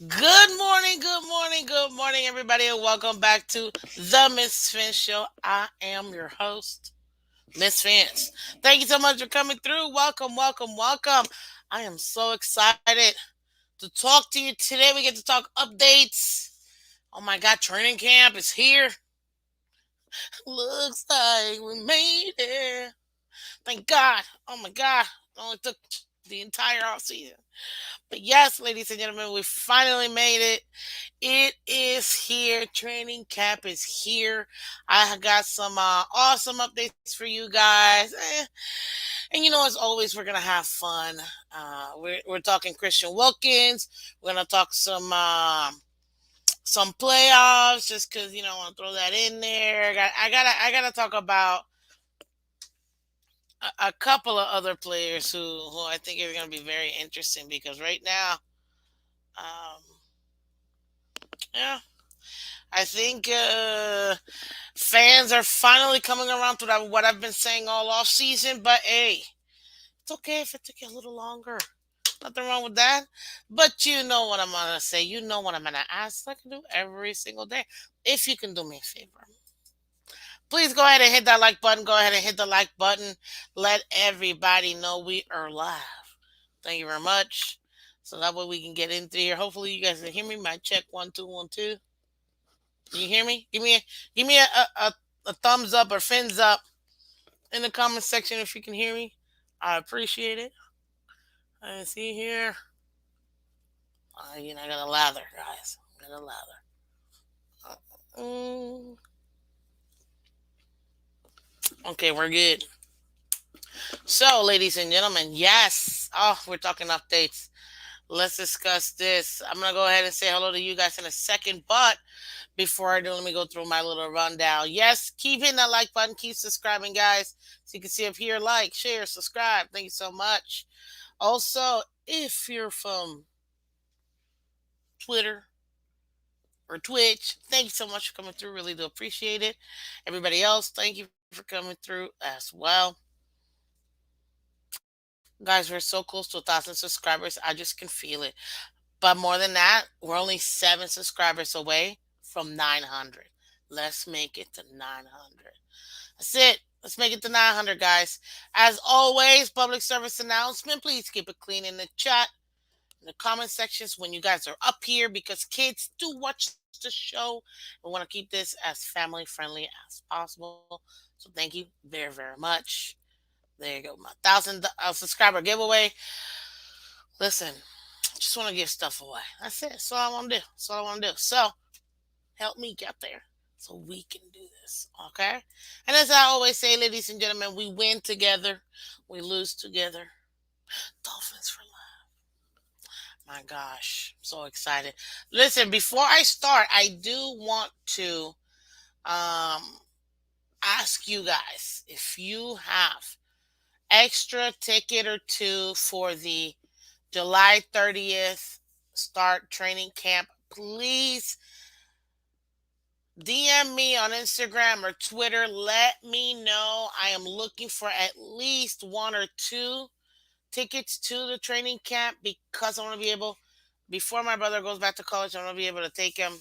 Good morning, everybody, and welcome back to the Miss Phins Show. I am your host, Miss Phins. Thank you so much for coming through. Welcome. I am so excited to talk to you today. We get to talk updates. Oh my God, training camp is here. Looks like we made it. Thank God. Oh my God, it only took the entire off season. But yes, ladies and gentlemen, we finally made it. It is here. Training camp is here. I got some awesome updates for you guys. And as always, we're going to have fun. We're talking Christian Wilkins. We're going to talk some playoffs just because, I want to throw that in there. I gotta talk about a couple of other players who I think are going to be very interesting because right now, um, yeah, I think fans are finally coming around to what I've been saying all off season. But hey, it's okay if it took you a little longer. Nothing wrong with that. But you know what I'm gonna say. You know what I'm gonna ask. Like I do every single day. If you can do me a favor, please go ahead and hit that like button. Go ahead and hit the like button. Let everybody know we are live. Thank you very much. So that way we can get into here. Hopefully you guys can hear me. My check 1 2 1 2. Can you hear me? Give me a thumbs up or fins up in the comment section if you can hear me. I appreciate it. I see here. I got a lather, guys. I got a lather. Mm. Okay, we're good. So, ladies and gentlemen, yes. Oh, we're talking updates. Let's discuss this. I'm gonna go ahead and say hello to you guys in a second, but before I do, let me go through my little rundown. Yes, keep hitting that like button, keep subscribing, guys. So you can see up here, like, share, subscribe. Thank you so much. Also, if you're from Twitter or Twitch, thank you so much for coming through. Really do appreciate it. Everybody else, thank you for coming through as well. Guys, we're so close to 1,000 subscribers. I just can feel it. But more than that, we're only 7 subscribers away from 900. Let's make it to 900. That's it. Let's make it to 900, guys. As always, public service announcement. Please keep it clean in the chat, in the comment sections when you guys are up here because kids do watch the show. We want to keep this as family friendly as possible. So thank you very, very much. There you go. My 1,000 subscriber giveaway. Listen, just want to give stuff away. That's it. That's all I want to do. That's all I want to do. So help me get there so we can do this. Okay? And as I always say, ladies and gentlemen, we win together, we lose together. Dolphins for life. My gosh, I'm so excited. Listen, before I start, I do want to um, ask you guys if you have extra ticket or two for the July 30th start training camp, please DM me on Instagram or Twitter. Let me know. I am looking for at least one or two tickets to the training camp because I want to be able, before my brother goes back to college, I want to be able to take him.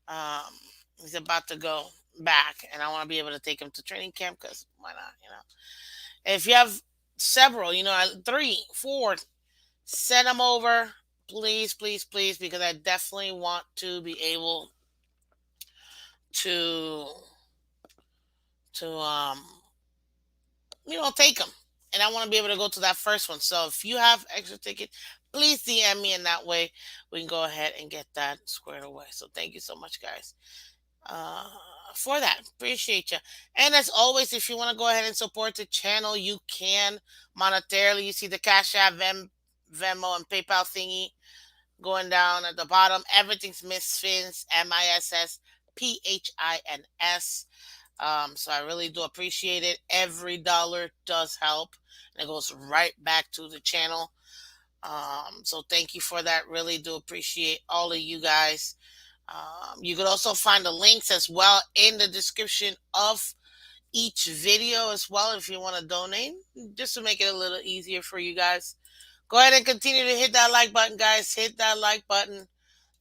Um, he's about to go back, and I want to be able to take him to training camp because why not? If you have several, 3, 4, send them over, please, please, please, because I definitely want to be able to to take them. And I want to be able to go to that first one. So if you have extra tickets, please DM me, and that way we can go ahead and get that squared away. So thank you so much, guys, uh, for that. Appreciate you. And as always, if you want to go ahead and support the channel, you can monetarily. You see the Cash App, Venmo, and PayPal thingy going down at the bottom. Everything's Miss Phins, MISSPHINS. So I really do appreciate it. Every dollar does help, and it goes right back to the channel. So thank you for that. Really do appreciate all of you guys. You could also find the links as well in the description of each video as well if you want to donate, just to make it a little easier for you guys. Go ahead and continue to hit that like button, guys. Hit that like button.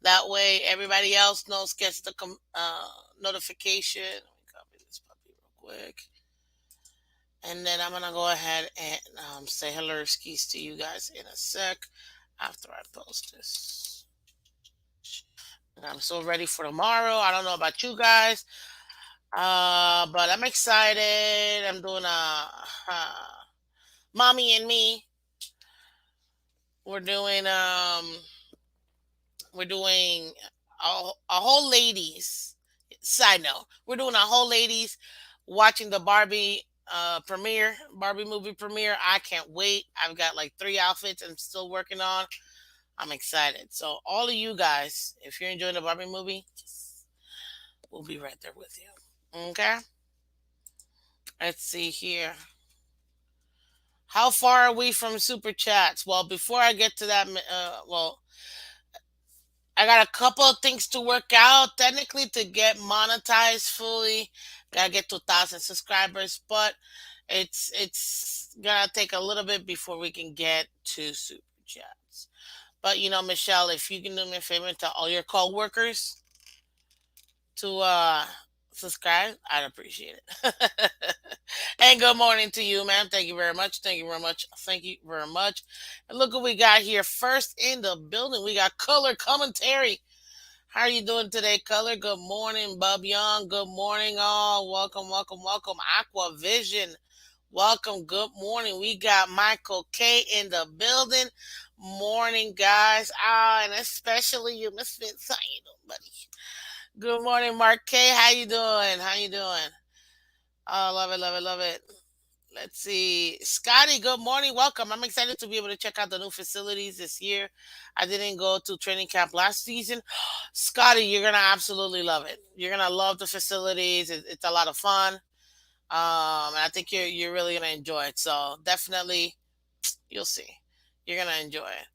That way, everybody else knows gets the notification. Let me copy this puppy real quick, and then I'm gonna go ahead and say hello skis to you guys in a sec after I post this. And I'm so ready for tomorrow. I don't know about you guys, but I'm excited. I'm doing mommy and me. We're doing we're doing a whole ladies side note. We're doing a whole ladies watching the Barbie movie premiere. I can't wait. I've got like 3 outfits I'm still working on. I'm excited. So all of you guys, if you're enjoying the Barbie movie, we'll be right there with you. Okay. Let's see here. How far are we from super chats? Well, before I get to that, I got a couple of things to work out. Technically, to get monetized fully, gotta get to 1,000 subscribers. But it's gonna take a little bit before we can get to super chats. But Michelle, if you can do me a favor and tell all your coworkers to subscribe, I'd appreciate it. And good morning to you, ma'am. Thank you very much. Thank you very much. Thank you very much. And look what we got here. First in the building, we got color commentary. How are you doing today, Color? Good morning, Bub Young. Good morning, all. Welcome, welcome, welcome. Aqua Vision. Welcome. Good morning. We got Michael K in the building. Morning, guys. And especially you, Miss Vince. How you doing, buddy? Good morning, Mark K. How you doing? How you doing? Oh, love it, love it, love it. Let's see. Scotty, good morning. Welcome. I'm excited to be able to check out the new facilities this year. I didn't go to training camp last season. Scotty, you're going to absolutely love it. You're going to love the facilities. It's a lot of fun. And I think you're really going to enjoy it. So definitely, you'll see. You're going to enjoy it.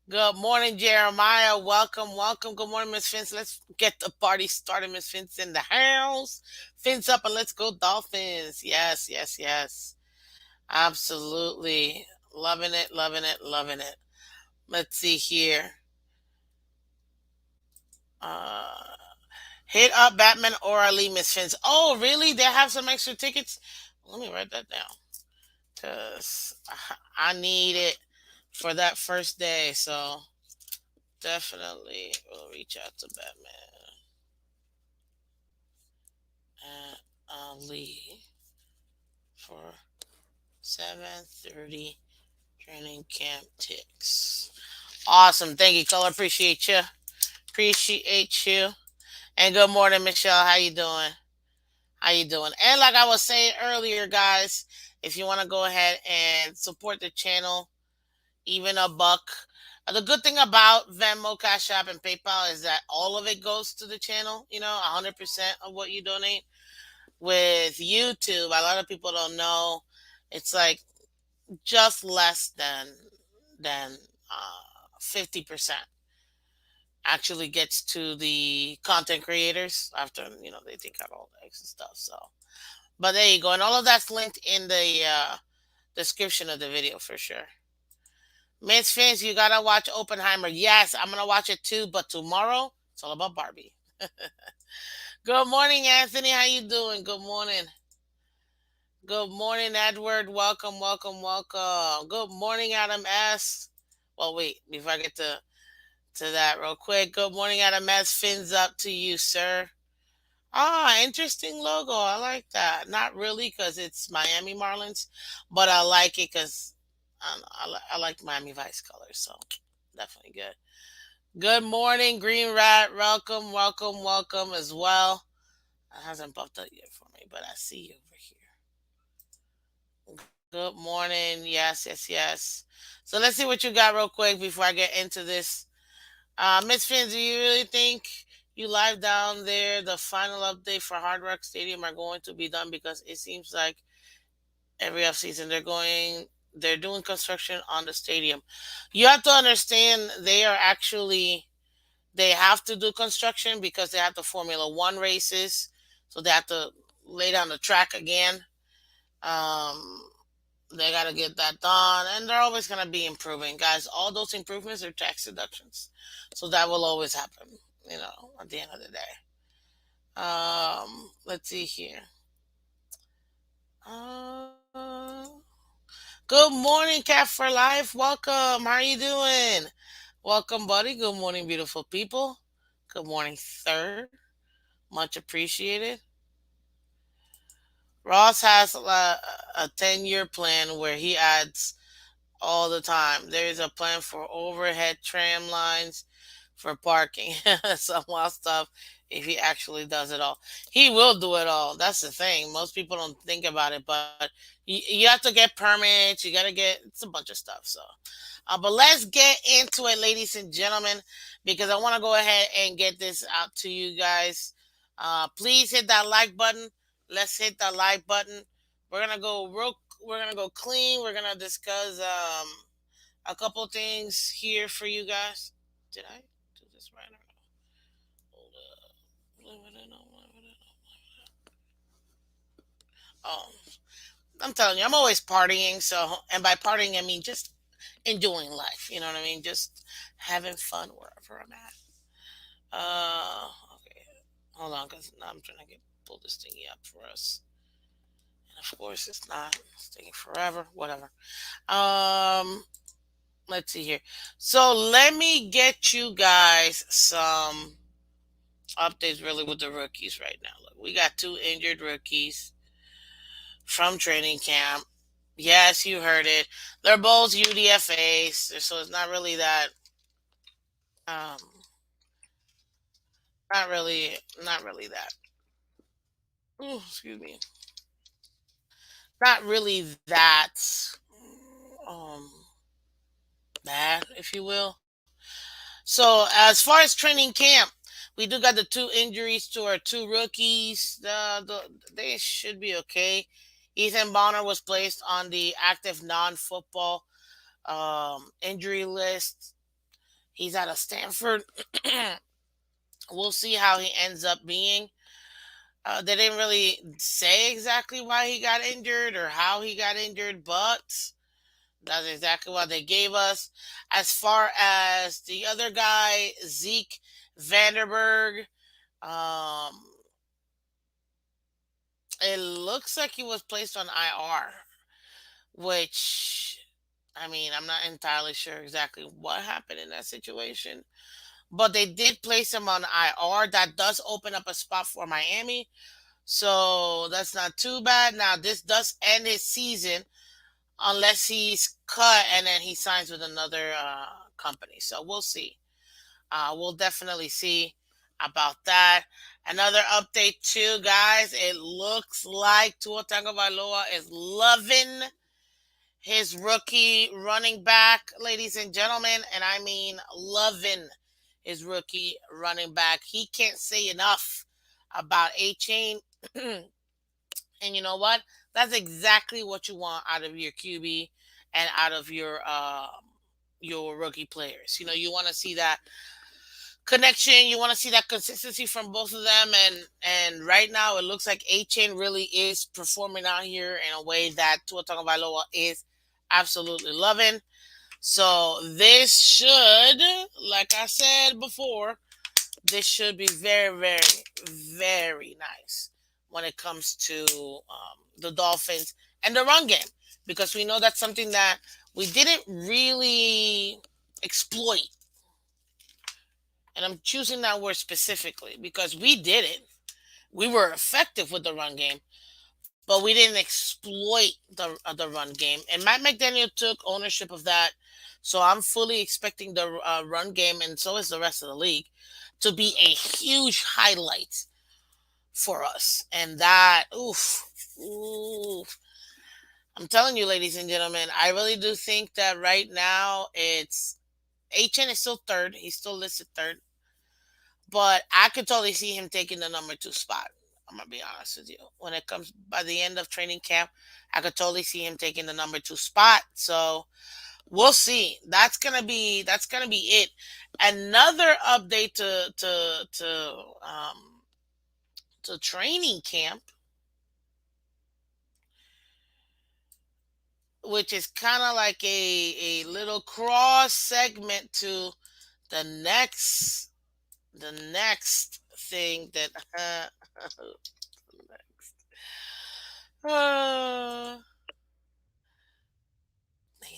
Good morning, Jeremiah. Welcome, welcome. Good morning, Miss Fins. Let's get the party started, Miss Fins in the house. Fins up and let's go, Dolphins. Yes, yes, yes. Absolutely. Loving it, loving it, loving it. Let's see here. Uh, hit up Batman or Ali, Miss Fins. Oh, really? They have some extra tickets? Let me write that down. Because I need it for that first day. So definitely will reach out to Batman and Ali for 7:30 training camp ticks. Awesome. Thank you, Color. Appreciate you. Appreciate you. And good morning, Michelle. How you doing? How you doing? And like I was saying earlier, guys, if you want to go ahead and support the channel, even a buck. The good thing about Venmo, Cash App, and PayPal is that all of it goes to the channel. 100% of what you donate. With YouTube, a lot of people don't know. It's like just less than 50% actually gets to the content creators after they take out all the extra stuff. So, but there you go, and all of that's linked in the description of the video for sure. Miss Fins, you gotta watch Oppenheimer. Yes, I'm gonna watch it too, but tomorrow it's all about Barbie. Good morning, Anthony. How you doing? Good morning. Good morning, Edward. Welcome, welcome, welcome. Good morning, Adam S. Well, wait, before I get to that real quick. Good morning, Adam S. Fins up to you, sir. Interesting logo. I like that. Not really because it's Miami Marlins, but I like it because I like Miami Vice colors. So definitely good. Good morning, Green Rat. Welcome, welcome, welcome as well. It hasn't popped up yet for me, but I see you over here. Good morning. Yes, yes, yes. So let's see what you got real quick before I get into this. Miss Finn, do you really think you live down there the final update for Hard Rock Stadium are going to be done? Because it seems like every offseason they're doing construction on the stadium. You have to understand they have to do construction because they have the Formula One races, so they have to lay down the track again. Um, They got to get that done, and they're always going to be improving, guys. All those improvements are tax deductions, so that will always happen. At the end of the day. Let's see here. Uh, Good morning, Cat for Life. Welcome. How are you doing? Welcome, buddy. Good morning, beautiful people. Good morning, sir. Much appreciated. Ross has a 10-year plan where he adds all the time. There is a plan for overhead tram lines for parking. Some wild stuff if he actually does it all. He will do it all. That's the thing. Most people don't think about it, but you have to get permits. You got to get, it's a bunch of stuff. But let's get into it, ladies and gentlemen, because I want to go ahead and get this out to you guys. Please hit that like button. Let's hit that like button. We're gonna go clean. We're gonna discuss a couple things here for you guys. Did I do this right or no? Hold up. Leave it in, leave it in. Oh, I'm telling you, I'm always partying. So, and by partying, I mean just enjoying life. You know what I mean? Just having fun wherever I'm at. Okay. Hold on, because now I'm trying to pull this thingy up for us. And of course, it's not. It's taking forever. Whatever. Um, let's see here. So let me get you guys some updates really with the rookies right now. Look, we got two injured rookies from training camp. Yes, you heard it. They're both UDFAs, so it's not really that. Um, not really that. Ooh, excuse me. Not really that um bad, if you will. So as far as training camp, we do got the two injuries to our two rookies. They should be okay. Ethan Bonner was placed on the active non-football injury list. He's out of Stanford. We'll see how he ends up being. They didn't really say exactly why he got injured or how he got injured, but that's exactly what they gave us. As far as the other guy, Zeke Vanderberg, um, it looks like he was placed on IR, which, I mean, I'm not entirely sure exactly what happened in that situation, but they did place him on IR. That does open up a spot for Miami, so that's not too bad. Now, this does end his season unless he's cut and then he signs with another company. So we'll see. We'll definitely see about that. Another update too, guys. It looks like Tua Tagovailoa is loving his rookie running back, ladies and gentlemen, and I mean loving his rookie running back. He can't say enough about A Chain. And you know what? That's exactly what you want out of your QB and out of your rookie players. You want to see that connection. You want to see that consistency from both of them. And right now, it looks like A Chain really is performing out here in a way that Tua Tagovailoa is absolutely loving. So this should, like I said before, this should be very, very, very nice when it comes to the Dolphins and the run game, because we know that's something that we didn't really exploit. And I'm choosing that word specifically because we did it. We were effective with the run game, but we didn't exploit the run game. And Matt McDaniel took ownership of that. So I'm fully expecting the run game, and so is the rest of the league, to be a huge highlight for us. And that, oof, oof. I'm telling you, ladies and gentlemen, I really do think that right now it's HN is still third. He's still listed third. But I could totally see him taking the number two spot. I'm gonna be honest with you. When it comes by the end of training camp, I could totally see him taking the number two spot. So we'll see. That's gonna be it. Another update to training camp. which is kind of like a little cross segment to the next the next thing that uh,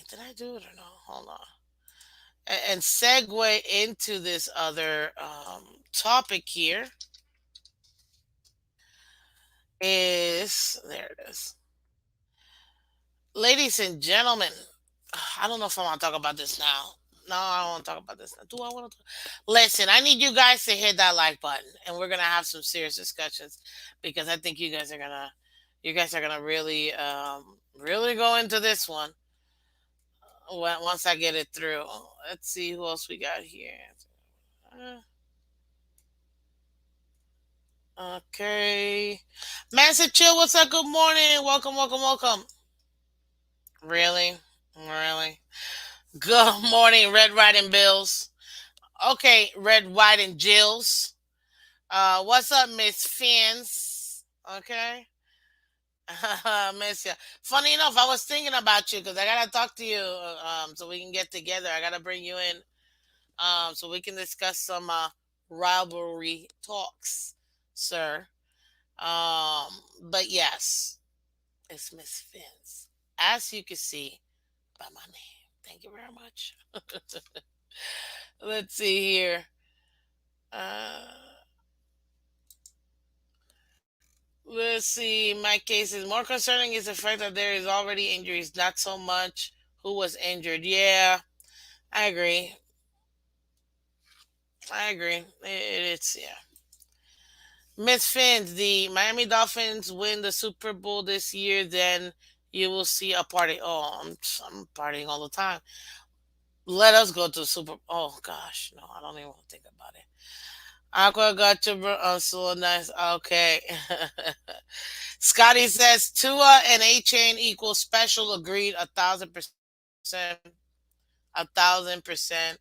did I do it or no? Hold on. And segue into this other topic here is there it is. Ladies and gentlemen, I don't know if I want to talk about this now. No, I don't want to talk about this now. Do I want to? Listen, I need you guys to hit that like button, and we're gonna have some serious discussions because I think you guys are gonna really, really go into this one once I get it through. Let's see who else we got here. Uh, Okay, man, said chill. What's up? Good morning. Welcome, welcome, welcome. Really, really. Good morning, Red Riding Bills. Okay, Red, White, and Jills. What's up, Miss Phins? Okay, miss ya. Funny enough, I was thinking about you because I gotta talk to you, so we can get together. I gotta bring you in, so we can discuss some rivalry talks, sir. But yes, it's Miss Phins, as you can see by my name. Thank you very much. Let's see here. Uh, let's see. My case is more concerning is the fact that there is already injuries, not so much who was injured. Yeah, I agree. I agree. It's yeah. Miss Fins, the Miami Dolphins win the Super Bowl this year, then you will see a party. Oh, I'm partying all the time. Let us go to Super. Oh gosh, no, I don't even want to think about it. Aqua got you, bro. Oh, so nice. Okay. Scotty says Tua and A Chain equals special. Agreed. 1,000%. 1,000%.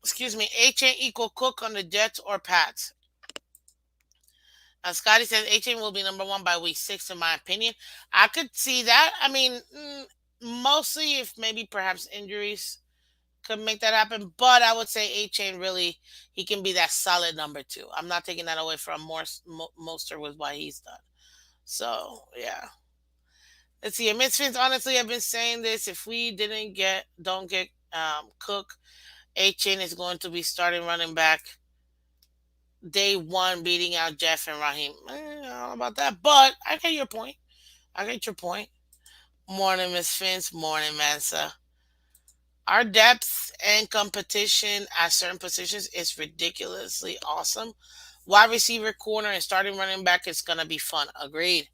Excuse me. A Chain equal Cook on the Jets or Pats. Scotty says A Chain will be number one by week 6, in my opinion. I could see that. I mean, mostly if maybe perhaps injuries could make that happen. But I would say A Chain really he can be that solid number 2. I'm not taking that away from Moster with what he's done. So yeah. Let's see. Misfits, honestly, I've been saying this. If we didn't get, don't get Cook, A Chain is going to be starting running back day one, beating out Jeff and Raheem. I don't know about that, but I get your point. I get your point. Morning, Miss Fins. Morning, Mansa. Our depth and competition at certain positions is ridiculously awesome. Wide receiver, corner, and starting running back is gonna be fun. Agreed.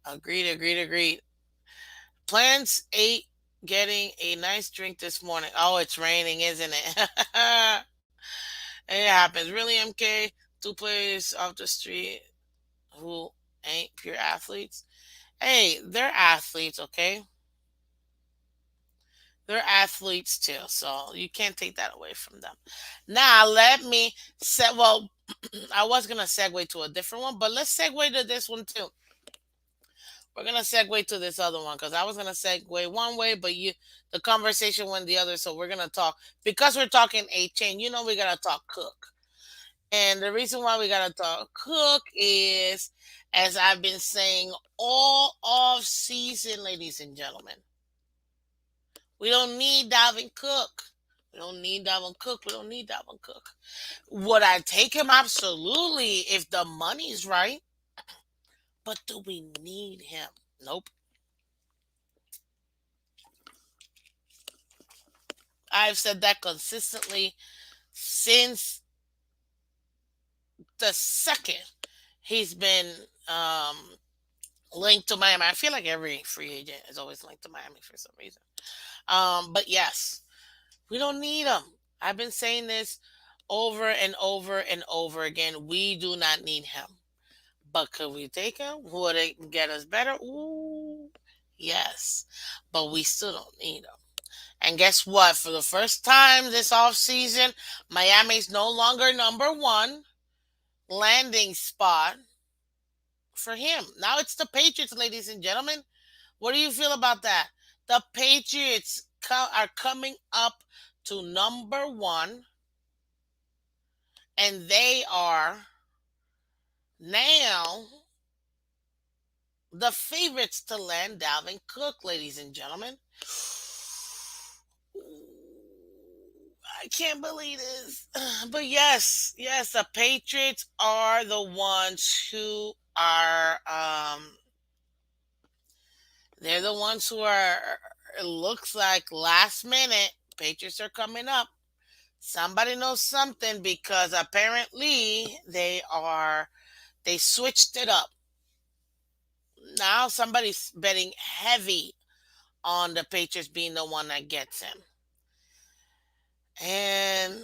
Agreed. Agreed. Agreed. Plans 8 getting a nice drink this morning. Oh, it's raining, isn't it? It happens. Really, MK? Two players off the street who ain't pure athletes. Hey, they're athletes, okay? They're athletes too, so you can't take that away from them. Now, let me say, well, I was going to segue to a different one, but let's segue to this one too. We're gonna segue to this other one because I was gonna segue one way, but the conversation went the other. So we're gonna talk because we're talking A Chain. You know, we gotta talk Cook, and the reason why we gotta talk Cook is, as I've been saying all off season, ladies and gentlemen, we don't need Dalvin Cook. We don't need Dalvin Cook. We don't need Dalvin Cook. Would I take him? Absolutely, if the money's right. But do we need him? Nope. I've said that consistently since the second he's been linked to Miami. I feel like every free agent is always linked to Miami for some reason. But yes, we don't need him. I've been saying this over and over and over again. We do not need him. But could we take him? Would it get us better? Ooh, yes. But we still don't need him. And guess what? For the first time this offseason, Miami's no longer number one landing spot for him. Now it's the Patriots, ladies and gentlemen. What do you feel about that? The Patriots are coming up to number one, and they are now the favorites to land Dalvin Cook, ladies and gentlemen. I can't believe this. But yes, yes, the Patriots are the ones who are they're the ones who are, it looks like last minute Patriots are coming up. Somebody knows something because apparently they switched it up. Now somebody's betting heavy on the Patriots being the one that gets him. And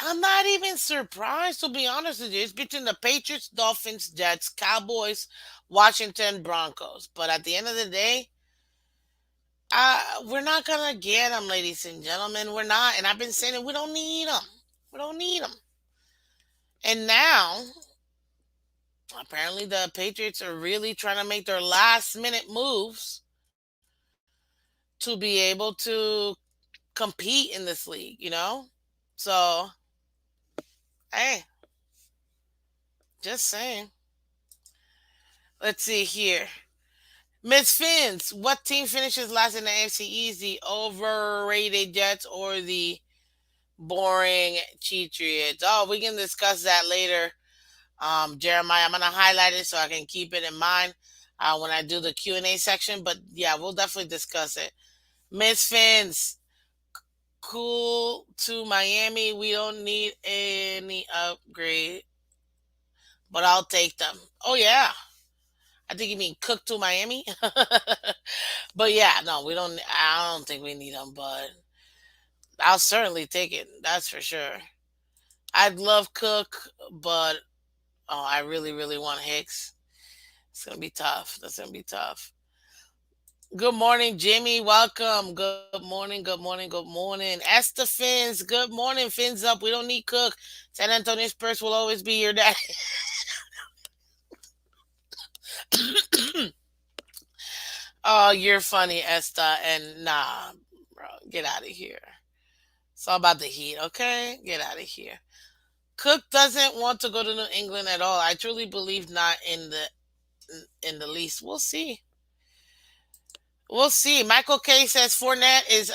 I'm not even surprised, to be honest with you. It's between the Patriots, Dolphins, Jets, Cowboys, Washington, Broncos. But at the end of the day, we're not going to get them, ladies and gentlemen. We're not. And I've been saying it, we don't need them. We don't need them. And now, apparently, the Patriots are really trying to make their last minute moves to be able to compete in this league. So, hey, just saying. Let's see here. Miss Phins, what team finishes last in the AFC East? The overrated Jets or the boring Patriots? Oh, we can discuss that later. Jeremiah, I'm gonna highlight it so I can keep it in mind when I do the Q&A section. But yeah, we'll definitely discuss it. Miss Phins, cool to Miami. We don't need any upgrade, but I'll take them. Oh yeah, I think you mean Cook to Miami. But yeah, no, we don't. I don't think we need them, but I'll certainly take it. That's for sure. I'd love Cook, but oh, I really, really want Hicks. It's gonna be tough. That's gonna be tough. Good morning, Jimmy. Welcome. Good morning. Good morning. Good morning. Esther Fins. Good morning. Fins up. We don't need Cook. San Antonio Spurs will always be your daddy. Oh, you're funny, Esther. And nah, bro, get out of here. It's all about the heat, okay? Get out of here. Cook doesn't want to go to New England at all. I truly believe not in the least. We'll see. We'll see. Michael K says Fournette is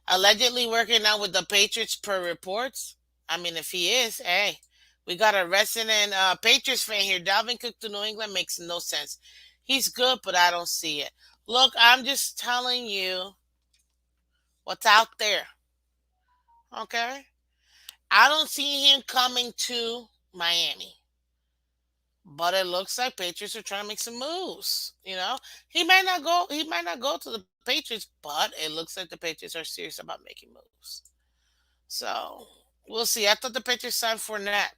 allegedly working out with the Patriots per reports. I mean, if he is, hey, we got a resident Patriots fan here. Dalvin Cook to New England makes no sense. He's good, but I don't see it. Look, I'm just telling you what's out there. Okay? I don't see him coming to Miami. But it looks like Patriots are trying to make some moves. He might not go to the Patriots, but it looks like the Patriots are serious about making moves. So we'll see. I thought the Patriots signed Fournette.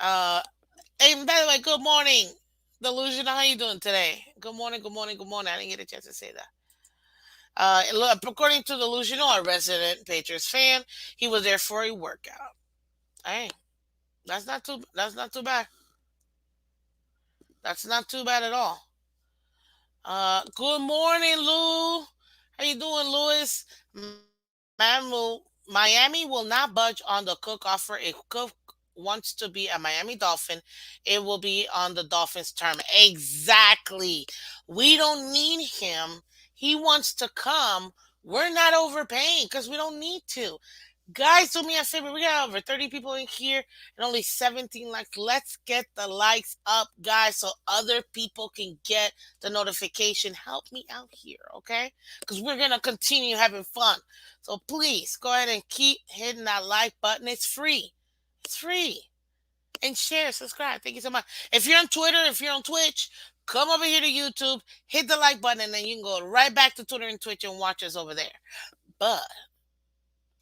Hey, by the way, good morning. Delusional, how you doing today? Good morning, good morning, good morning. I didn't get a chance to say that. According to Delusional, a resident Patriots fan, he was there for a workout. Hey, that's not too bad. That's not too bad at all. Good morning, Lou. How you doing, Louis? Miami will not budge on the Cook offer. If Cook wants to be a Miami Dolphin, it will be on the Dolphins' term. Exactly. We don't need him. He wants to come. We're not overpaying because we don't need to. Guys, do me a favor. We got over 30 people in here and only 17 likes. Let's get the likes up, guys, so other people can get the notification. Help me out here, okay? Because we're going to continue having fun. So please go ahead and keep hitting that like button. It's free. It's free. And share, subscribe. Thank you so much. If you're on Twitter, if you're on Twitch, come over here to YouTube, hit the like button, and then you can go right back to Twitter and Twitch and watch us over there. But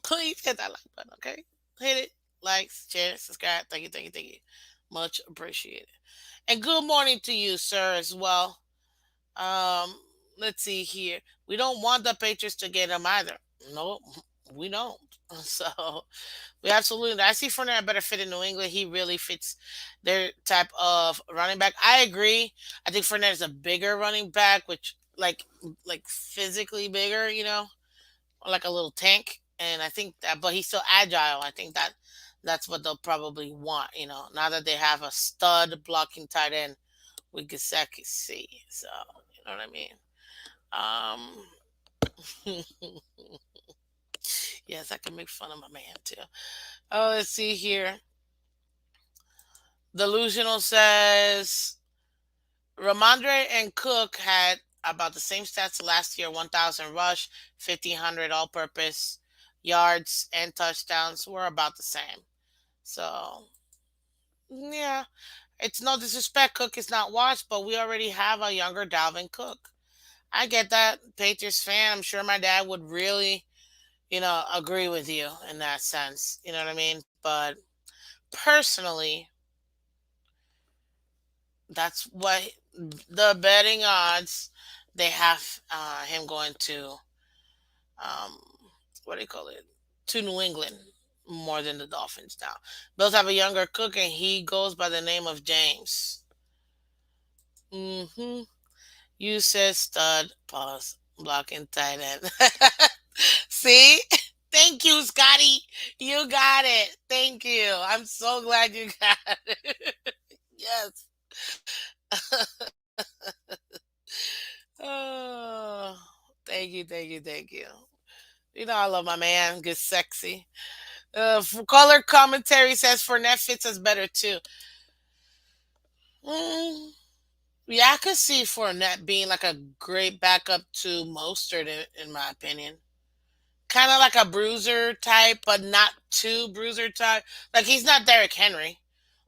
please hit that like button, okay? Hit it, likes, share, subscribe. Thank you, thank you, thank you. Much appreciated. And good morning to you, sir, as well. Um, let's see here. We don't want the Patriots to get him either. No, We don't. So we absolutely. I see Fournette better fit in New England. He really fits their type of running back. I agree. I think Fournette is a bigger running back, which like physically bigger. Like a little tank. And I think that, but he's still agile. I think that's what they'll probably want. Now that they have a stud blocking tight end with Gesicki. So you know what I mean. Yes, I can make fun of my man too. Oh, let's see here. Delusional says Ramondre and Cook had about the same stats last year: 1,000 rush, 1,500 all-purpose yards, and touchdowns were about the same. So yeah, it's no disrespect. Cook is not washed, but we already have a younger Dalvin Cook. I get that, Patriots fan. I'm sure my dad would really, agree with you in that sense. You know what I mean? But personally, that's what the betting odds they have him going to um what do you call it, to New England more than the Dolphins now. Bills have a younger Cook and he goes by the name of James. Hmm. You said stud. Pause. Blocking tight end. See? Thank you, Scotty. You got it. Thank you. I'm so glad you got it. Yes. Oh, thank you, thank you, thank you. I love my man. Good, sexy. Color commentary says Fournette fits us better too. Mm, yeah, I could see Fournette being like a great backup to Mostert in my opinion. Kind of like a bruiser type, but not too bruiser type. Like he's not Derrick Henry,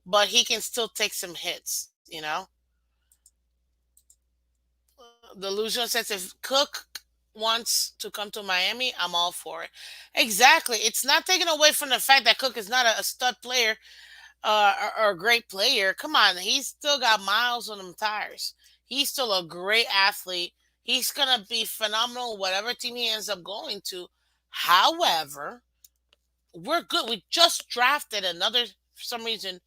but he can still take some hits. The illusion says if Cook wants to come to Miami, I'm all for it. Exactly. It's not taken away from the fact that Cook is not a stud player or a great player. Come on, he's still got miles on them tires. He's still a great athlete. He's gonna be phenomenal whatever team he ends up going to. However, we're good. We just drafted another. For some reason,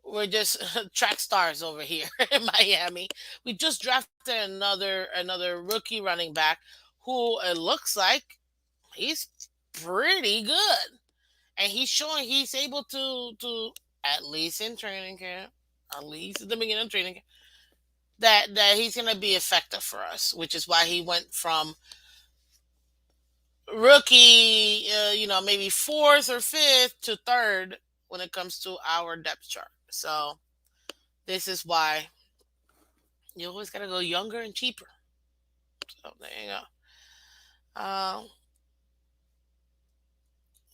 we're just track stars over here in Miami. We just drafted another rookie running back who it looks like he's pretty good, and he's showing he's able to at least in training camp, at least at the beginning of training camp, that he's going to be effective for us, which is why he went from rookie, maybe fourth or fifth to third when it comes to our depth chart. So this is why you always got to go younger and cheaper. So there you go. Um,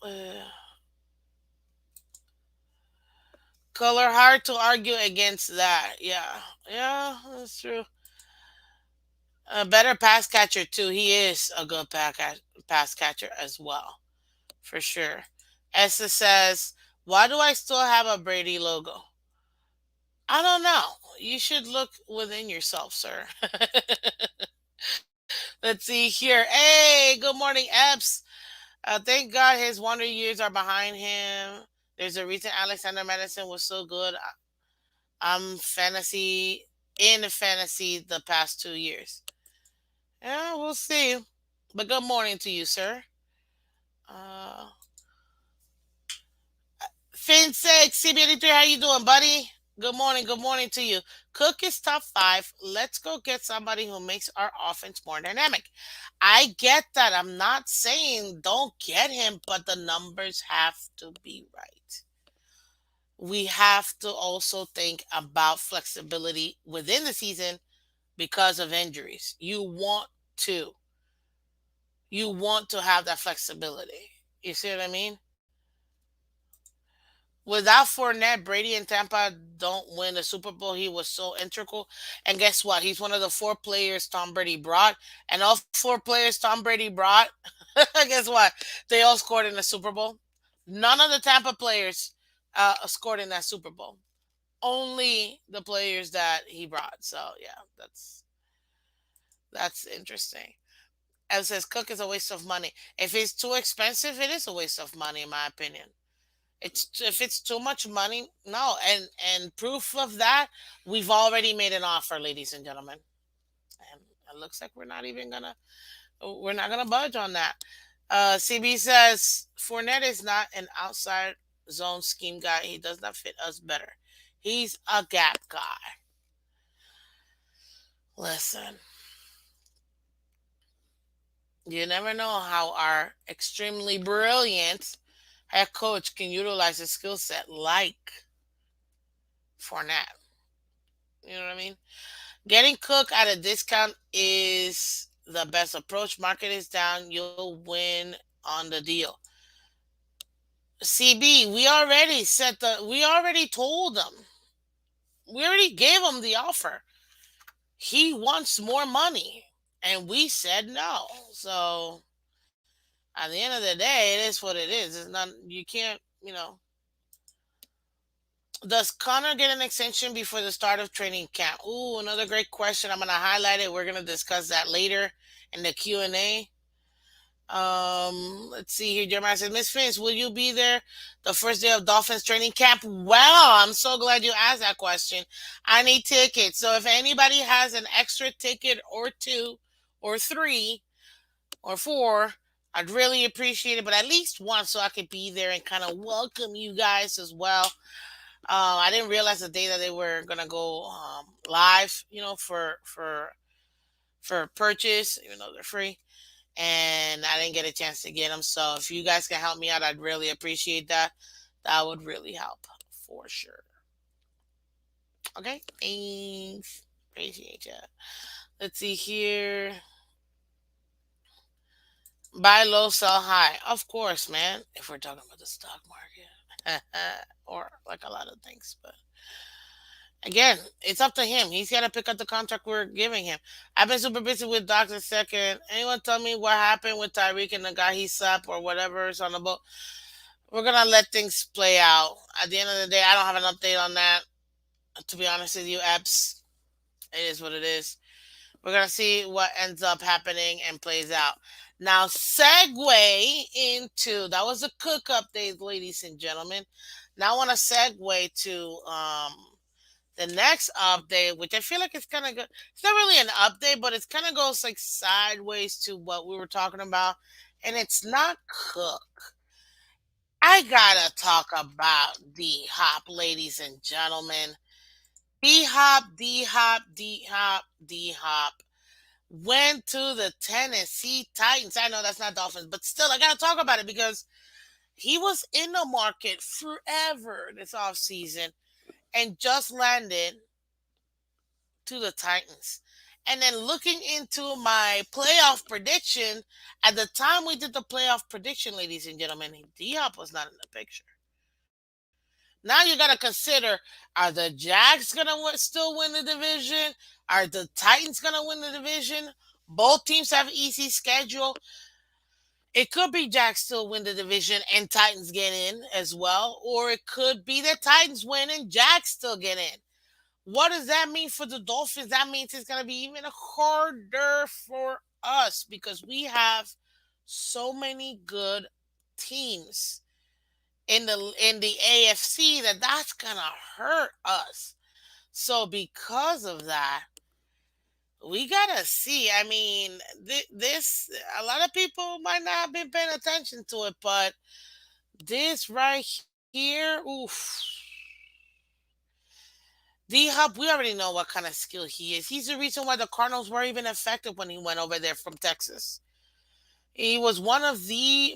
uh, Color hard to argue against that. Yeah, yeah, that's true. A better pass catcher too. He is a good pass catcher as well, for sure. Essa says, "Why do I still have a Brady logo?" I don't know. You should look within yourself, sir. Let's see here. Hey, good morning, Epps. Thank God his wonder years are behind him. There's a reason Alexander Madison was so good. I'm in fantasy the past 2 years. Yeah, we'll see. But good morning to you, sir. Uh, Phins said, CB83, how you doing, buddy? Good morning to you. Cook is top five. Let's go get somebody who makes our offense more dynamic. I get that. I'm not saying don't get him, but the numbers have to be right. We have to also think about flexibility within the season because of injuries. To. You want to have that flexibility. You see what I mean? Without Fournette, Brady and Tampa don't win the Super Bowl. He was so integral. And guess what? He's one of the four players Tom Brady brought. And all four players Tom Brady brought, guess what? They all scored in the Super Bowl. None of the Tampa players scored in that Super Bowl. Only the players that he brought. So yeah, that's interesting. It says Cook is a waste of money. If it's too expensive, it is a waste of money, in my opinion. It's if it's too much money, no. And proof of that, we've already made an offer, ladies and gentlemen, and it looks like we're not gonna budge on that. CB says Fournette is not an outside zone scheme guy. He does not fit us better. He's a gap guy. Listen, you never know how our extremely brilliant head coach can utilize his skill set like Fournette. You know what I mean? Getting Cook at a discount is the best approach. Market is down. You'll win on the deal. CB, we already told them. We already gave him the offer. He wants more money. And we said no. So at the end of the day, it is what it is. It's not you can't, does Connor get an extension before the start of training camp? Ooh, another great question. I'm gonna highlight it. We're gonna discuss that later in the Q&A. Let's see here. Jeremiah says, Miss Phins, will you be there the first day of Dolphins training camp? Well, I'm so glad you asked that question. I need tickets. So if anybody has an extra ticket or two or three or four, I'd really appreciate it, but at least one so I could be there and kind of welcome you guys as well. I didn't realize the day that they were gonna go live, for purchase, even though they're free, and I didn't get a chance to get them. So if you guys can help me out, I'd really appreciate that. That would really help for sure. Okay, thanks. Appreciate you. Let's see here. Buy low, sell high. Of course, man. If we're talking about the stock market, or like a lot of things, but again, it's up to him. He's got to pick up the contract we're giving him. I've been super busy with Doctor Second. Anyone tell me what happened with Tyreek and the guy he slapped or whatever is on the boat? We're gonna let things play out. At the end of the day, I don't have an update on that. To be honest with you, Epps, it is what it is. We're gonna see what ends up happening and plays out. Now, segue into that was a Cook update, ladies and gentlemen. Now I want to segue to the next update, which I feel like it's kind of good. It's not really an update, but it's kind of goes like sideways to what we were talking about, and it's not Cook. I gotta talk about D Hop, ladies and gentlemen. D Hop, D Hop, D Hop, D Hop went to the Tennessee Titans. I know that's not Dolphins, but still, I gotta talk about it because he was in the market forever this offseason and just landed to the Titans. And then looking into my playoff prediction, at the time we did the playoff prediction, ladies and gentlemen, D Hop was not in the picture. Now you got to consider, are the Jags going to still win the division? Are the Titans going to win the division? Both teams have easy schedule. It could be Jags still win the division and Titans get in as well, or it could be that Titans win and Jags still get in. What does that mean for the Dolphins? That means it's going to be even harder for us because we have so many good teams in the AFC that's going to hurt us. So because of that, we got to see. I mean, this a lot of people might not have been paying attention to it, but this right here, oof. D Hop, we already know what kind of skill he is. He's the reason why the Cardinals were even effective when he went over there from Texas. He was one of the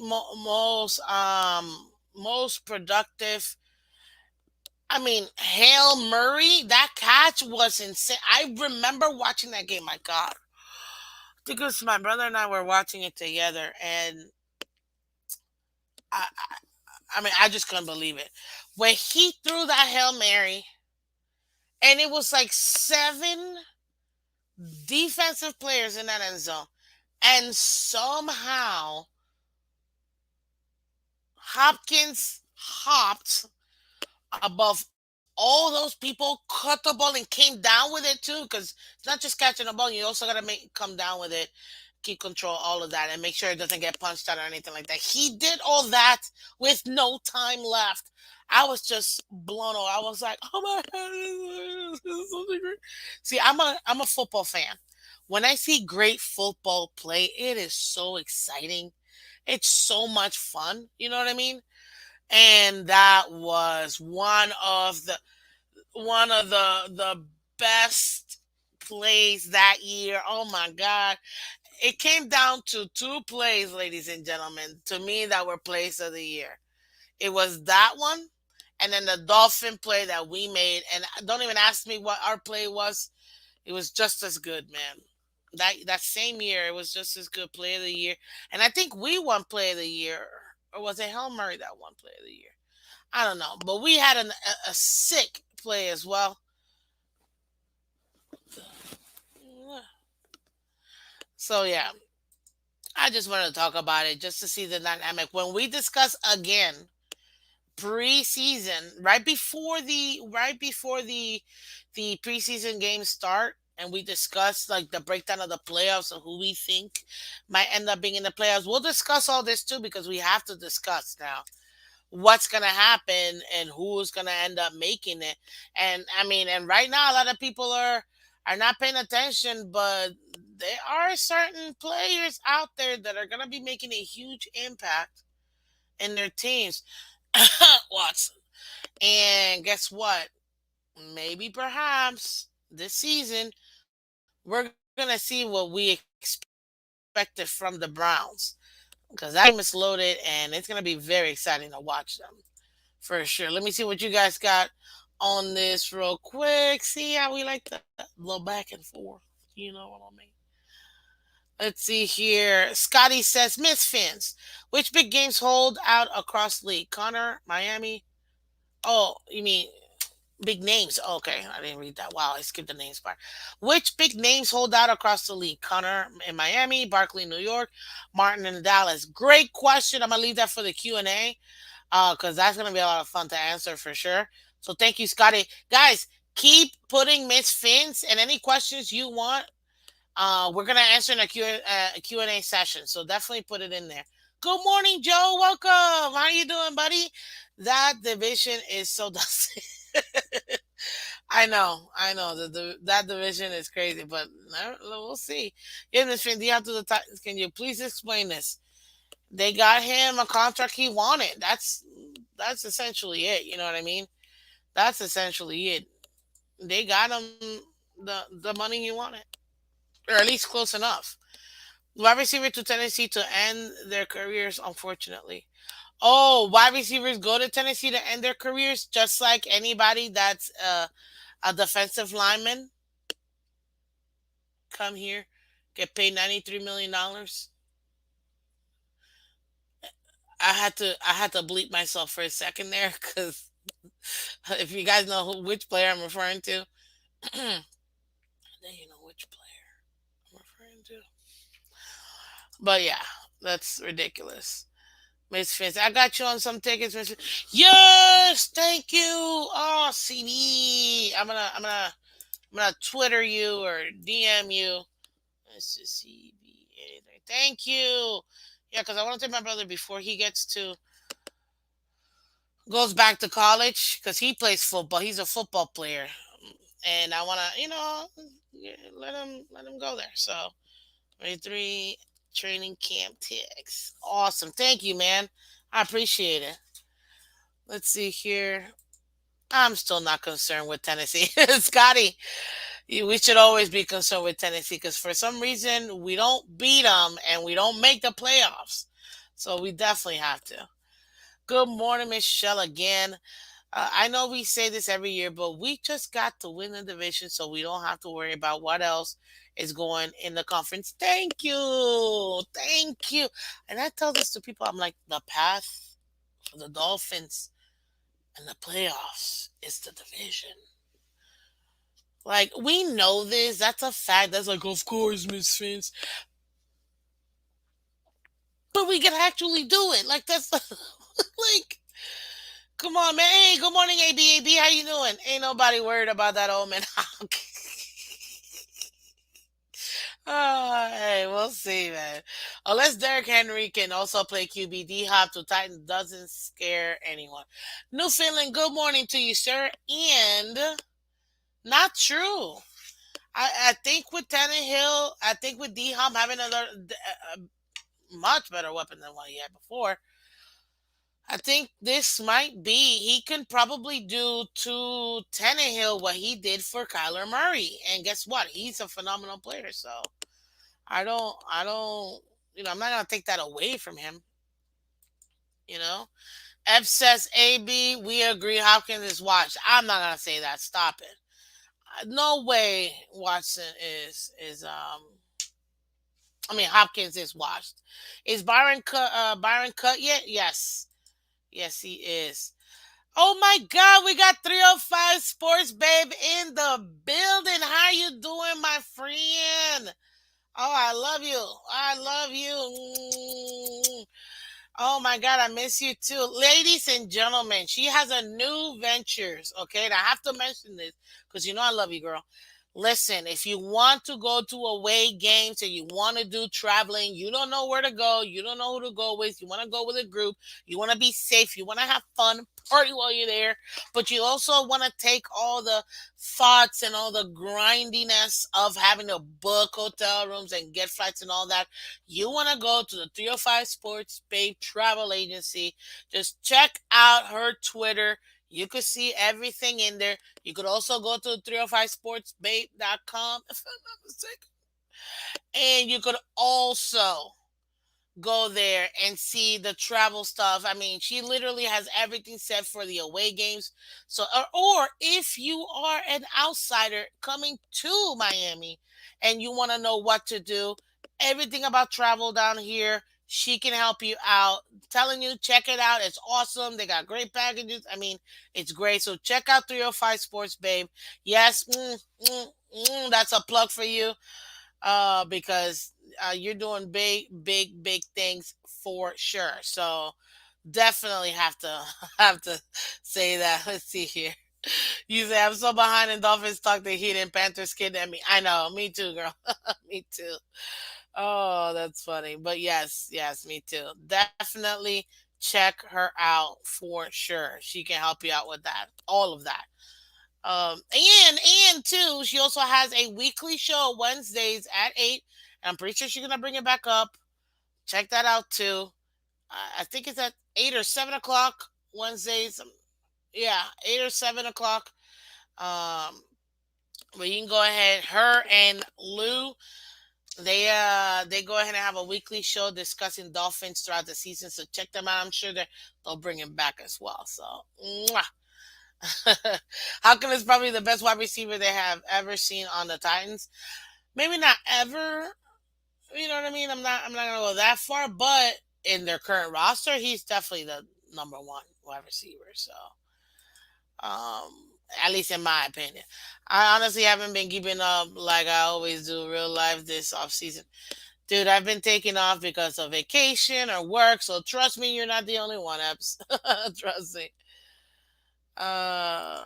most productive. I mean, Hail Murray, that catch was insane. I remember watching that game. My God, because my brother and I were watching it together, and I, I mean, I just couldn't believe it when he threw that Hail Mary, and it was like 7 defensive players in that end zone, and somehow Hopkins hopped above all those people caught the ball and came down with it too, because it's not just catching the ball. You also got to make come down with it, keep control, all of that, and make sure it doesn't get punched out or anything like that. He did all that with no time left. I was just blown away. I was like, "Oh my god, this is something great." See, I'm a football fan. When I see great football play, it is so exciting. It's so much fun. You know what I mean? And that was one of the best plays that year. Oh my god. It came down to two plays, ladies and gentlemen, to me that were plays of the year. It was that one and then the Dolphin play that we made. And don't even ask me what our play was. It was just as good, man. That same year, it was just as good play of the year. And I think we won play of the year. Or was it Hail Murray that won play of the year? I don't know. But we had a sick play as well. So yeah, I just wanted to talk about it just to see the dynamic. When we discuss again preseason, right before the preseason games start, and we discuss like the breakdown of the playoffs and who we think might end up being in the playoffs. We'll discuss all this too because we have to discuss now what's gonna happen and who's gonna end up making it. And I mean, and right now a lot of people are not paying attention, but there are certain players out there that are gonna be making a huge impact in their teams. Watson. And guess what? Maybe perhaps this season we're gonna see what we expected from the Browns. Because that team is loaded and it's gonna be very exciting to watch them. For sure. Let me see what you guys got on this real quick. See how we like to little back and forth. You know what I mean? Let's see here. Scotty says, Miss Fins, which big games hold out across league? Connor, Miami. Oh, you mean big names? Oh, okay, I didn't read that. Wow, I skipped the names part. Which big names hold out across the league? Connor in Miami, Barkley, New York, Martin in Dallas. Great question. I'm gonna leave that for the Q&A because that's gonna be a lot of fun to answer for sure. So thank you, Scotty. Guys, keep putting Miss Fins and any questions you want. We're gonna answer in a Q&A session, so definitely put it in there. Good morning, Joe. Welcome. How you doing, buddy? That division is so dusty. I know. That division is crazy, but we'll see. Yeah, Miss Fin, do you have to the Titans? Can you please explain this? They got him a contract he wanted. That's essentially it. You know what I mean? That's essentially it. They got him the money he wanted, or at least close enough. Wide receiver to Tennessee to end their careers, unfortunately. Oh, wide receivers go to Tennessee to end their careers, just like anybody that's a defensive lineman come here, get paid $93 million. I had to bleep myself for a second there because if you guys know which player I'm referring to, then you know which player I'm referring to. But yeah, that's ridiculous. Miss Fitz, I got you on some tickets, Miss Fitz. Yes, thank you. Oh, CD. I'm gonna Twitter you or DM you. Let's just see. Thank you. Yeah, because I want to take my brother before he goes back to college because he plays football. He's a football player, and I want to yeah, let him go there. So 23 training camp ticks. Awesome. Thank you, man. I appreciate it. Let's see here. I'm still not concerned with Tennessee. Scotty, we should always be concerned with Tennessee because for some reason we don't beat them and we don't make the playoffs. So we definitely have to. Good morning, Michelle, again. I know we say this every year, but we just got to win the division so we don't have to worry about what else is going in the conference. Thank you. Thank you. And I tell this to people I'm like, the path for the Dolphins and the playoffs is the division. Like, we know this. That's a fact. That's like, of course, Miss Fins. But we can actually do it. Like, that's like, Come on, man. Hey, good morning, AB. AB, how you doing? Ain't nobody worried about that old man. Oh, hey, we'll see, man. Unless Derrick Henry can also play QB, D-Hop to Titans doesn't scare anyone. Newfoundland, good morning to you, sir. And not true. I think with Tannehill, I think with D-Hop having a much better weapon than what he had before, I think this might be he can probably do to Tannehill what he did for Kyler Murray. And guess what? He's a phenomenal player. So I don't, I'm not gonna take that away from him. You know, F says AB. We agree. Hopkins is watched. I'm not gonna say that. Stop it. No way. Watson is. I mean Hopkins is washed. Is Byron cut? Byron cut yet? Yes. Yes, he is. Oh my God, we got 305 Sports Babe in the building. How you doing, my friend? Oh, I love you. I love you. Oh my God, I miss you too. Ladies and gentlemen, she has a new ventures. Okay, and I have to mention this because you know I love you, girl. Listen, if you want to go to away games and you want to do traveling, you don't know where to go, you don't know who to go with, you want to go with a group, you want to be safe, you want to have fun, party while you're there, but you also want to take all the thoughts and all the grindiness of having to book hotel rooms and get flights and all that. You want to go to the 305 Sports Babe Travel Agency. Just check out her Twitter. You could see everything in there. You could also go to 305sportsbabe.com if I'm not mistaken. And you could also go there and see the travel stuff. I mean, she literally has everything set for the away games. So, or if you are an outsider coming to Miami and you want to know what to do, everything about travel down here, she can help you out. Telling you, check it out. It's awesome. They got great packages. I mean, it's great. So check out 305 Sports Babe. Yes, that's a plug for you because you're doing big things for sure. So definitely have to have to say that. Let's see here. You say I'm so behind in Dolphins talk the Heat and Panthers kid at me. I know, me too, girl. Me too. Oh, that's funny. But yes, me too. Definitely check her out for sure. She can help you out with that. All of that. And too, she also has a weekly show Wednesdays at 8. And I'm pretty sure she's gonna bring it back up. Check that out too. I think it's at 8 or 7 o'clock Wednesdays. Yeah, 8 or 7 o'clock. Um, but you can go ahead. Her and Lou, they go ahead and have a weekly show discussing Dolphins throughout the season. So check them out. I'm sure they'll bring him back as well. So, mwah. Hopkins is probably the best wide receiver they have ever seen on the Titans. Maybe not ever. You know what I mean? I'm not gonna go that far, but in their current roster, he's definitely the number one wide receiver. So, um, at least in my opinion, I honestly haven't been keeping up like I always do real life this off season. Dude, I've been taking off because of vacation or work. So trust me, you're not the only one, Eps. Trust me. Uh,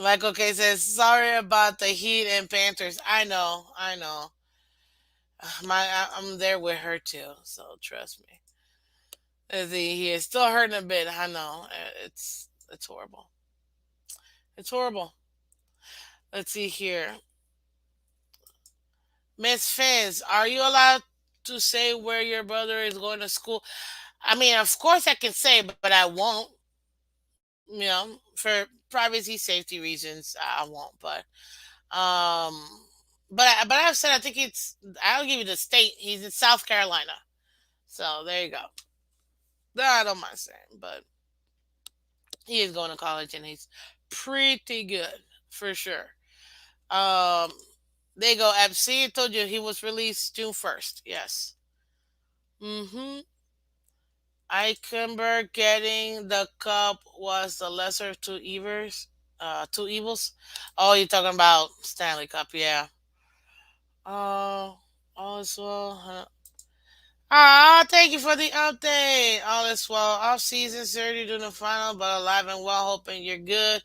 Michael K says, "Sorry about the Heat and Panthers. I know. I'm there with her too. So trust me. He is still hurting a bit. I know. It's horrible. It's horrible. Let's see here, Miss Phins. Are you allowed to say where your brother is going to school? I mean, of course I can say, but I won't. For privacy, safety reasons, I won't. But I've said I think it's. I'll give you the state. He's in South Carolina. So there you go. That I don't mind saying, but he is going to college and he's pretty good for sure. Um, there you go. FC told you he was released June 1st. Yes. Mm-hmm. Eichenberg getting the cup was the lesser of two evils. Two evils. Oh, you're talking about Stanley Cup, yeah. Oh, also, Ah, thank you for the update. All is well. Off season surgery doing the final, but alive and well. Hoping you're good.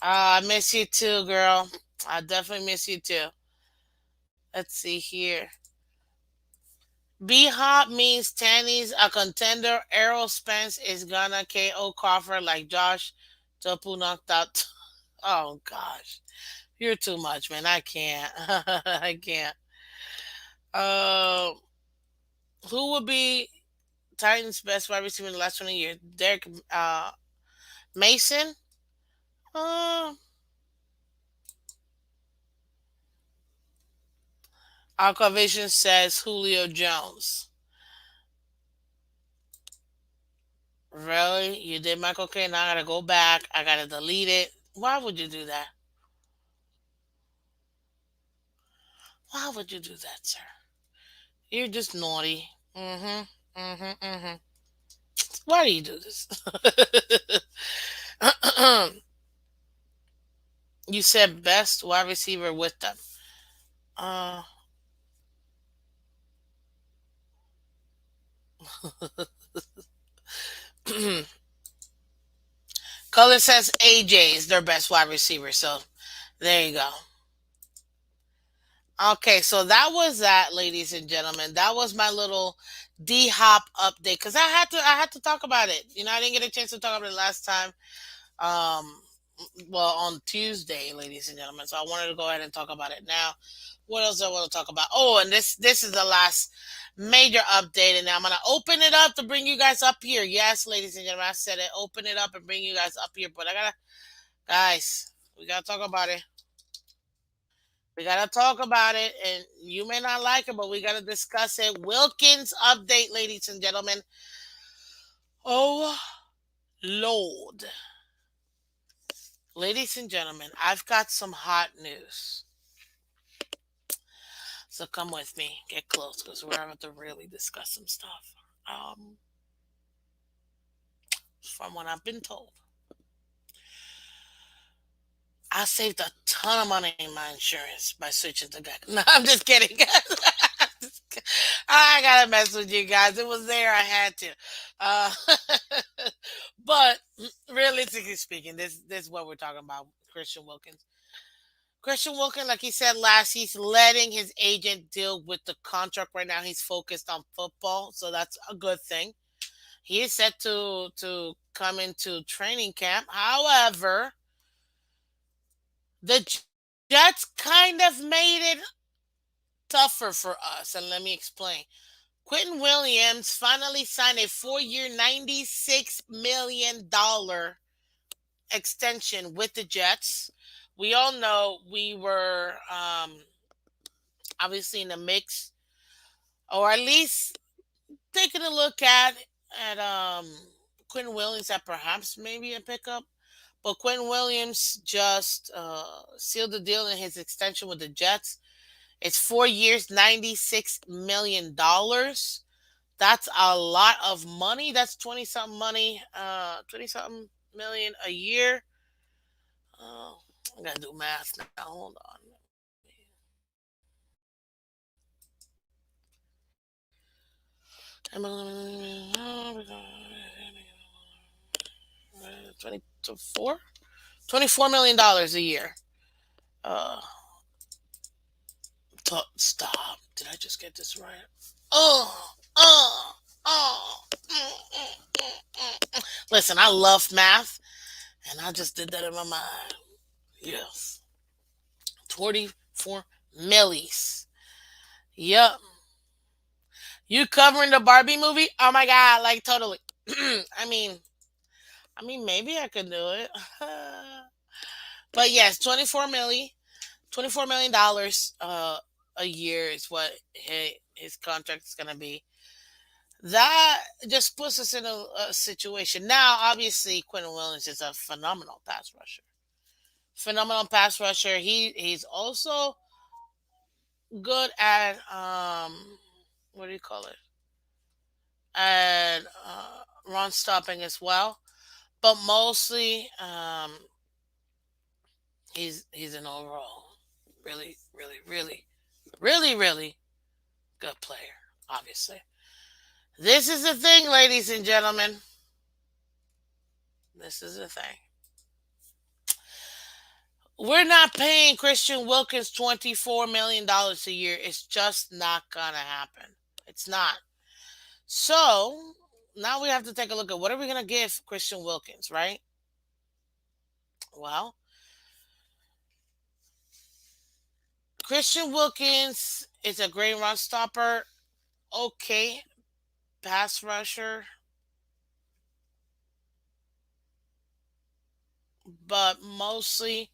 I miss you too, girl. I definitely miss you too. Let's see here. B Hop means Tanny's a contender. Errol Spence is gonna KO Crawford like Josh Topu knocked out. Oh gosh, you're too much, man. I can't. I can't. Uh, who would be Titans' best wide receiver in the last 20 years? Derek Mason. Uh, Aquavision says Julio Jones. Really? You did Michael K. Now I gotta go back. I gotta delete it. Why would you do that? Why would you do that, sir? You're just naughty. Mm-hmm. Mm-hmm. Mm-hmm. Why do you do this? You said best wide receiver with them. Uh, Color says AJ is their best wide receiver. So there you go. Okay, so that was that, ladies and gentlemen. That was my little D Hop update because I had to talk about it. I didn't get a chance to talk about it last time. Um, well, on Tuesday, ladies and gentlemen. So I wanted to go ahead and talk about it now. What else do I want to talk about? Oh, and this is the last major update, and I'm gonna open it up to bring you guys up here. Yes, ladies and gentlemen, I said it. Open it up and bring you guys up here. But I gotta, guys, we gotta talk about it. We gotta talk about it, and you may not like it, but we gotta discuss it. Wilkins update, ladies and gentlemen. Oh Lord, ladies and gentlemen, I've got some hot news. So come with me, get close, because we're about to really discuss some stuff. Um, from what I've been told, I saved a ton of money in my insurance by switching to Geico. No, I'm just kidding. I gotta mess with you guys. It was there. I had to. Uh, but realistically speaking, this is what we're talking about. Christian Wilkins. Christian Wilkins, like he said last, he's letting his agent deal with the contract right now. He's focused on football, so that's a good thing. He is set to come into training camp. However, the Jets kind of made it tougher for us, and let me explain. Quentin Williams finally signed a 4-year, $96 million extension with the Jets. We all know we were obviously in the mix, or at least taking a look at Quentin Williams at perhaps maybe a pickup. But Quentin Williams just sealed the deal in his extension with the Jets. It's 4 years, $96 million. That's a lot of money. That's 20 something money, 20 something million a year. Oh, I gotta do math now. Hold on. $24? $24 million a year. Uh, stop. Did I just get this right? Oh, oh, oh. Listen, I love math, and I just did that in my mind. Yes. 24 millis. Yep. You covering the Barbie movie? Oh my god, like totally. I mean, maybe I could do it. But yes, 24 million dollars a year is what his contract is gonna be. That just puts us in a situation. Now, obviously, Quentin Williams is a phenomenal pass rusher. Phenomenal pass rusher. He's also good at what do you call it? At run stopping as well. But mostly, he's an overall really, really, really, really, really good player. Obviously. This is the thing, ladies and gentlemen. This is the thing. We're not paying Christian Wilkins $24 million a year. It's just not gonna happen. It's not. So now we have to take a look at what are we gonna give Christian Wilkins, right? Well, Christian Wilkins is a great run stopper. Okay, pass rusher, but mostly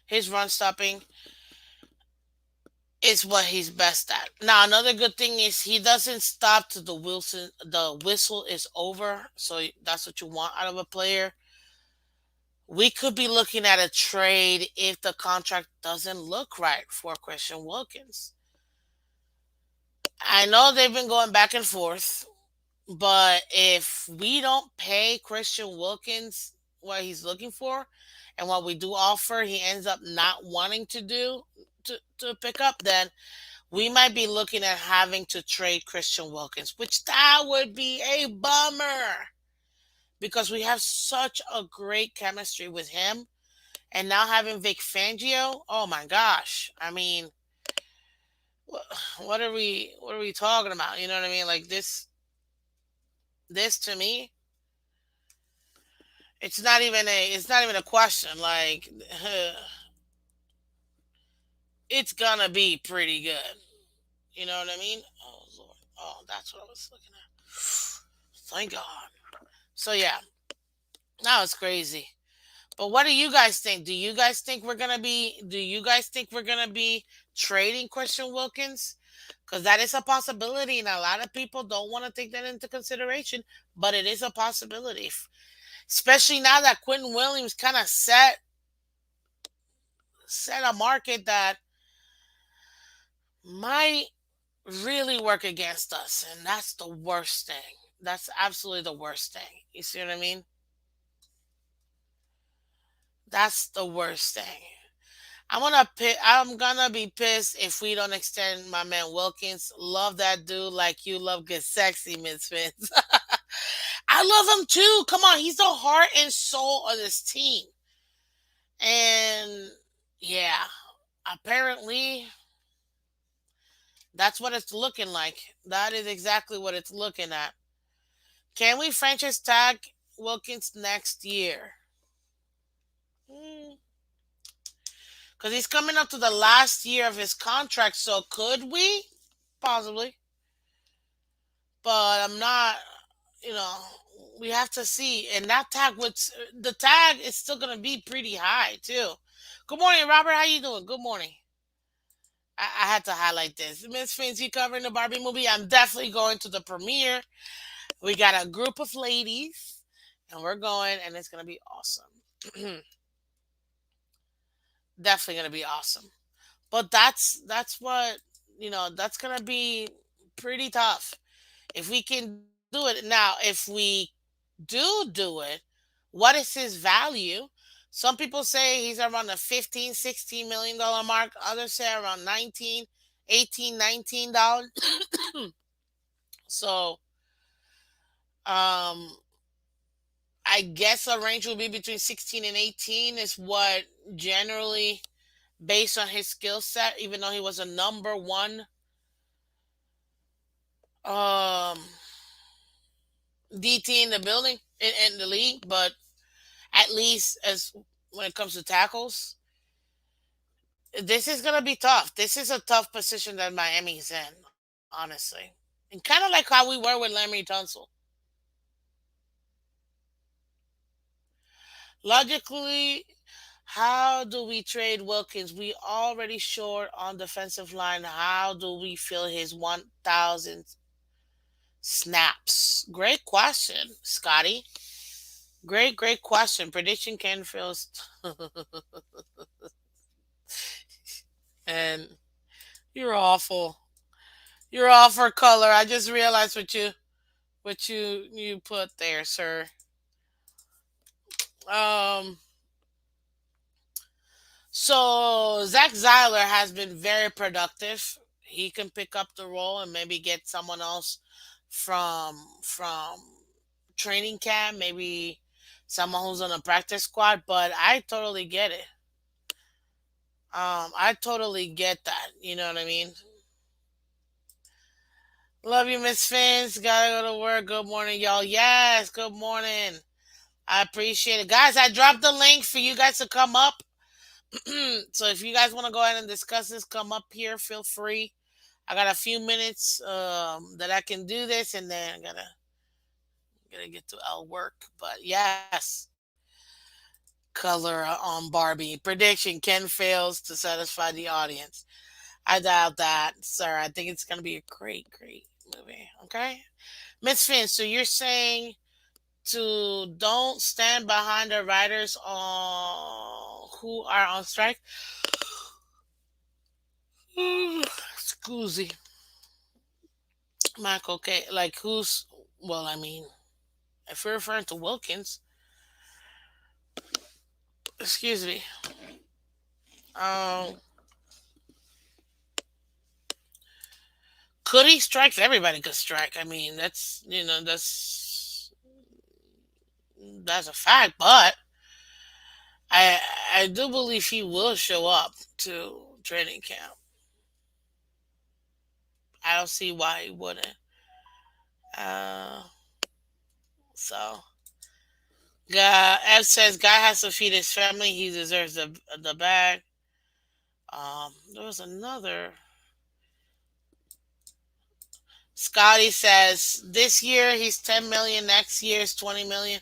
his run stopping is what he's best at. Now, another good thing is he doesn't stop till the whistle is over. So that's what you want out of a player. We could be looking at a trade if the contract doesn't look right for Christian Wilkins. I know they've been going back and forth, but if we don't pay Christian Wilkins what he's looking for and what we do offer, he ends up not wanting to do to pick up, then we might be looking at having to trade Christian Wilkins, which that would be a bummer because we have such a great chemistry with him. And now having Vic Fangio, oh my gosh! I mean, what are we talking about? You know what I mean? Like this to me, it's not even a question. Like it's gonna be pretty good. You know what I mean? Oh Lord, oh that's what I was looking at. Thank God. So yeah, now it's crazy. But what do you guys think? Do you guys think we're gonna be? Do you guys think we're gonna be trading Christian Wilkins? Because that is a possibility, and a lot of people don't want to take that into consideration. But it is a possibility, especially now that Quentin Williams kind of set a market that might really work against us, and that's the worst thing. That's absolutely the worst thing. You see what I mean? That's the worst thing. I'm gonna be pissed if we don't extend my man Wilkins. Love that dude like you love good sexy Miss Phins. I love him too. Come on, he's the heart and soul of this team. And yeah, apparently that's what it's looking like. That is exactly what it's looking at. Can we franchise tag Wilkins next year? Because he's coming up to the last year of his contract. So could we? Possibly. But I'm not, you know, we have to see. And that tag would, the tag is still going to be pretty high too. Good morning, Robert. How you doing? Good morning. I had to highlight this. Miss Fins, you covering the Barbie movie? I'm definitely going to the premiere. We got a group of ladies, and we're going, and it's gonna be awesome. Definitely gonna be awesome. But that's what that's gonna be pretty tough if we can do it. Now, if we do it, what is his value? Some people say he's around the 15, $16 million mark. Others say around 19, 18, $19. So um I guess a range will be between 16 and 18 is what generally based on his skill set, even though he was a number one um DT in the building in the league, but at least as when it comes to tackles, this is gonna be tough. This is a tough position that Miami's in, honestly. And kind of like how we were with Larry Tunsil. Logically, how do we trade Wilkins? We already short on defensive line. How do we fill his 1,000 snaps? Great question, Scotty. Great question. Prediction can fill. And you're awful. You're off for color. I just realized what you put there, sir. Um. So Zach Zeiler has been very productive. He can pick up the role and maybe get someone else from training camp, maybe someone who's on a practice squad, but I totally get it. I totally get that. You know what I mean? Love you, Miss Fins. Gotta go to work. Good morning, y'all. Yes, good morning. I appreciate it. Guys, I dropped the link for you guys to come up. So if you guys want to go ahead and discuss this, come up here. Feel free. I got a few minutes that I can do this, and then I gotta get to work. But yes, color on Barbie prediction: Ken fails to satisfy the audience. I doubt that, sir. I think it's gonna be a great, great movie. Okay, Miss Finn. So you're saying to don't stand behind the writers who are on strike. Scusi, Michael. Okay, like who's? Well, I mean, if we're referring to Wilkins, excuse me. Um, could he strike? Everybody could strike. I mean, that's a fact. But I I do believe he will show up to training camp. I don't see why he wouldn't. Uh, so F says guy has to feed his family. He deserves the bag. There was another. Scotty says this year he's 10 million. Next year is 20 million.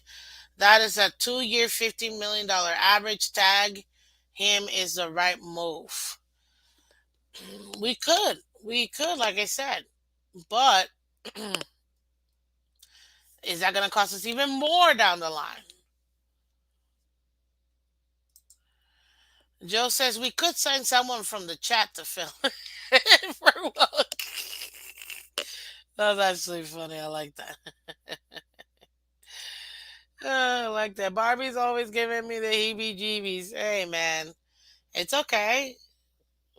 That is a 2 year $50 million average. Tag him is the right move. We could, like I said, but is that going to cost us even more down the line? Joe says we could send someone from the chat to film for Wilk. That's actually funny. I like that. I like that. Barbie's always giving me the heebie-jeebies. Hey, man, it's okay.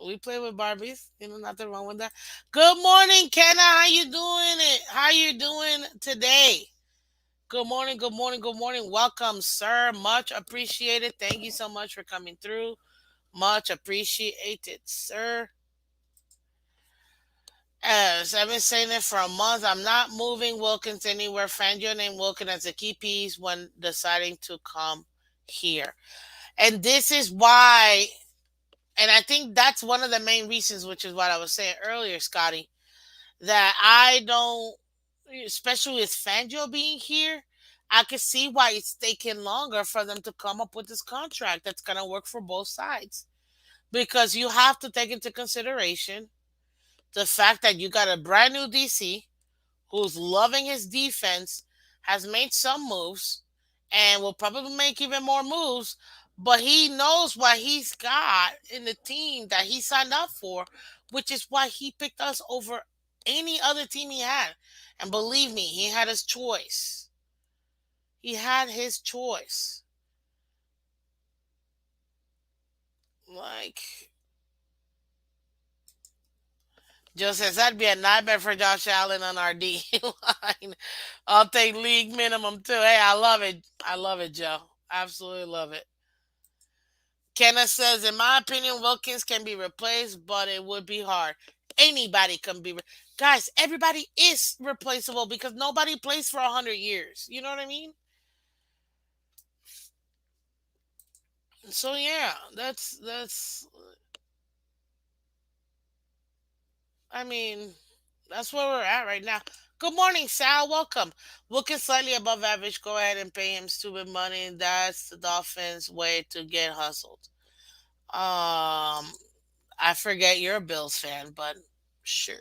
We play with Barbies. Nothing wrong with that. Good morning, Kenna. How you doing? How you doing today? Good morning. Good morning. Good morning. Welcome, sir. Much appreciated. Thank you so much for coming through. Much appreciated, sir. As I've been saying it for a month, I'm not moving Wilkins anywhere. Find your name Wilkins as a key piece when deciding to come here. And this is why, and I think that's one of the main reasons, which is what I was saying earlier, Scotty, that I don't, especially with Fangio being here, I could see why it's taking longer for them to come up with this contract that's going to work for both sides. Because you have to take into consideration the fact that you got a brand new DC who's loving his defense, has made some moves, and will probably make even more moves. But he knows what he's got in the team that he signed up for, which is why he picked us over any other team he had. And believe me, he had his choice. He had his choice. Like, Joe says that'd be a nightmare for Josh Allen on our D line. I'll take league minimum too. Hey, I love it. I love it, Joe. Absolutely love it. Kenneth says, in my opinion, Wilkins can be replaced, but it would be hard. Anybody can be. Guys, everybody is replaceable because nobody plays for 100 years. You know what I mean? So yeah, that's. I mean, that's where we're at right now. Good morning, Sal. Welcome. Wilkins slightly above average. Go ahead and pay him stupid money. That's the Dolphins' way to get hustled. I forget you're a Bills fan, but sure.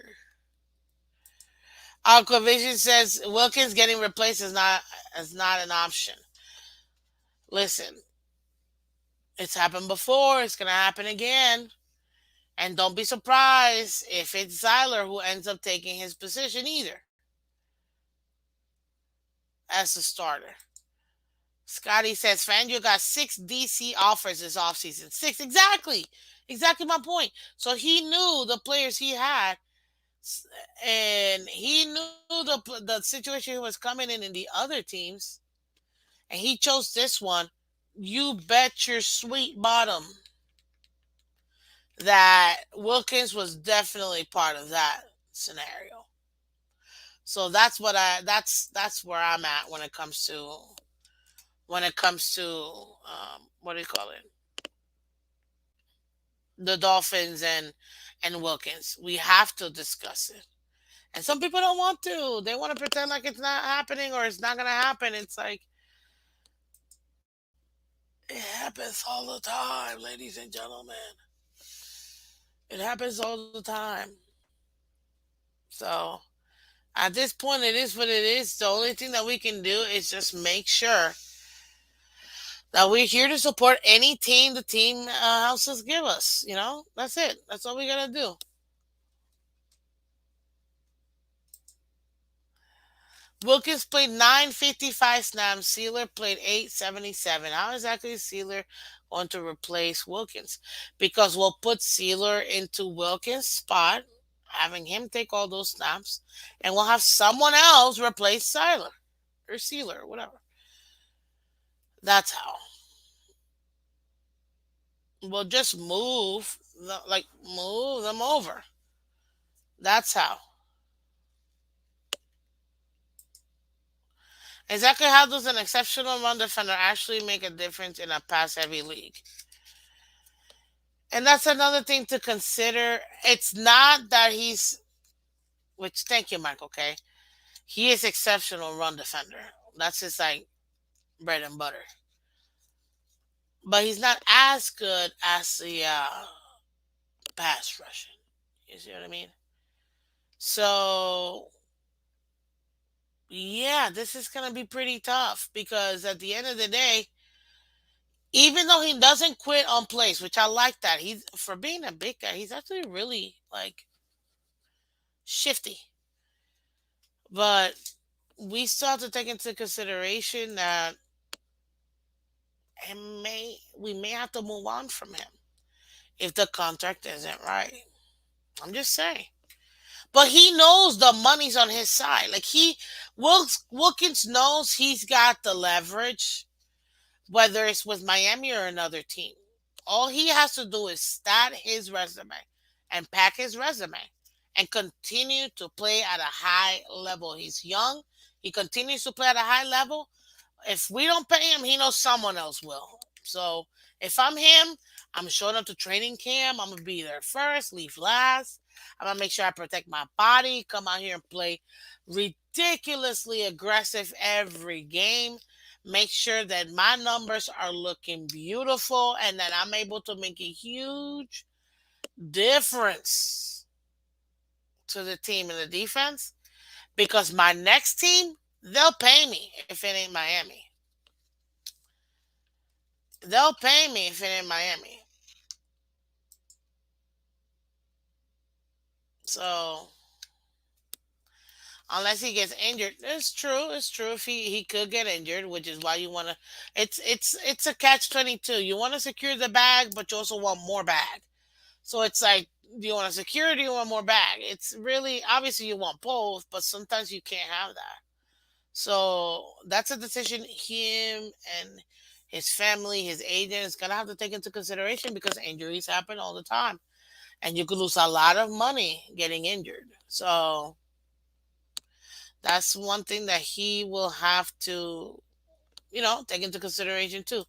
Aquavision says Wilkins getting replaced is not an option. Listen, it's happened before. It's gonna happen again. And don't be surprised if it's Zyler who ends up taking his position either as a starter. Scotty says Fangio got 6 DC offers this offseason. Six, exactly. Exactly my point. So he knew the players he had, and he knew the situation was coming in the other teams, and he chose this one. You bet your sweet bottom that Wilkins was definitely part of that scenario. So that's where I'm at when it comes to what do you call it, the Dolphins and Wilkins. We have to discuss it. And some people don't want to. They want to pretend like it's not happening or it's not going to happen. It's like, it happens all the time, ladies and gentlemen. It happens all the time. So at this point, it is what it is. The only thing that we can do is just make sure that we're here to support any team the team houses give us. That's it. That's all we got to do. Wilkins played 955 snaps. Sealer played 877. How exactly is Sealer going to replace Wilkins? Because we'll put Sealer into Wilkins' spot, having him take all those snaps, and we'll have someone else replace Sealer or Sealer, whatever. That's how. We'll just move them over. That's how. Exactly how does an exceptional run defender actually make a difference in a pass heavy league? And that's another thing to consider. It's not that which, thank you, Michael, okay? He is exceptional run defender. That's his, like, bread and butter. But he's not as good as the pass rushing. You see what I mean? So, yeah, this is going to be pretty tough because at the end of the day, even though he doesn't quit on plays, which I like that, he's for being a big guy, he's actually really like shifty. But we still have to take into consideration that we may have to move on from him if the contract isn't right. I'm just saying. But he knows the money's on his side. Like Wilkins knows he's got the leverage, whether it's with Miami or another team. All he has to do is stat his resume and pack his resume and continue to play at a high level. He's young. He continues to play at a high level. If we don't pay him, he knows someone else will. So if I'm him, I'm showing up to training camp. I'm gonna be there first, leave last. I'm gonna make sure I protect my body, come out here and play ridiculously aggressive every game. Make sure that my numbers are looking beautiful and that I'm able to make a huge difference to the team and the defense. Because my next team, they'll pay me if it ain't Miami. They'll pay me if it ain't Miami. So unless he gets injured, it's true. It's true. If he could get injured, which is why you want to. It's a catch-22. You want to secure the bag, but you also want more bag. So it's like, do you want to secure? Or do you want more bag? It's really obviously you want both, but sometimes you can't have that. So that's a decision him and his family, his agent is gonna have to take into consideration because injuries happen all the time, and you could lose a lot of money getting injured. So that's one thing that he will have to, take into consideration too.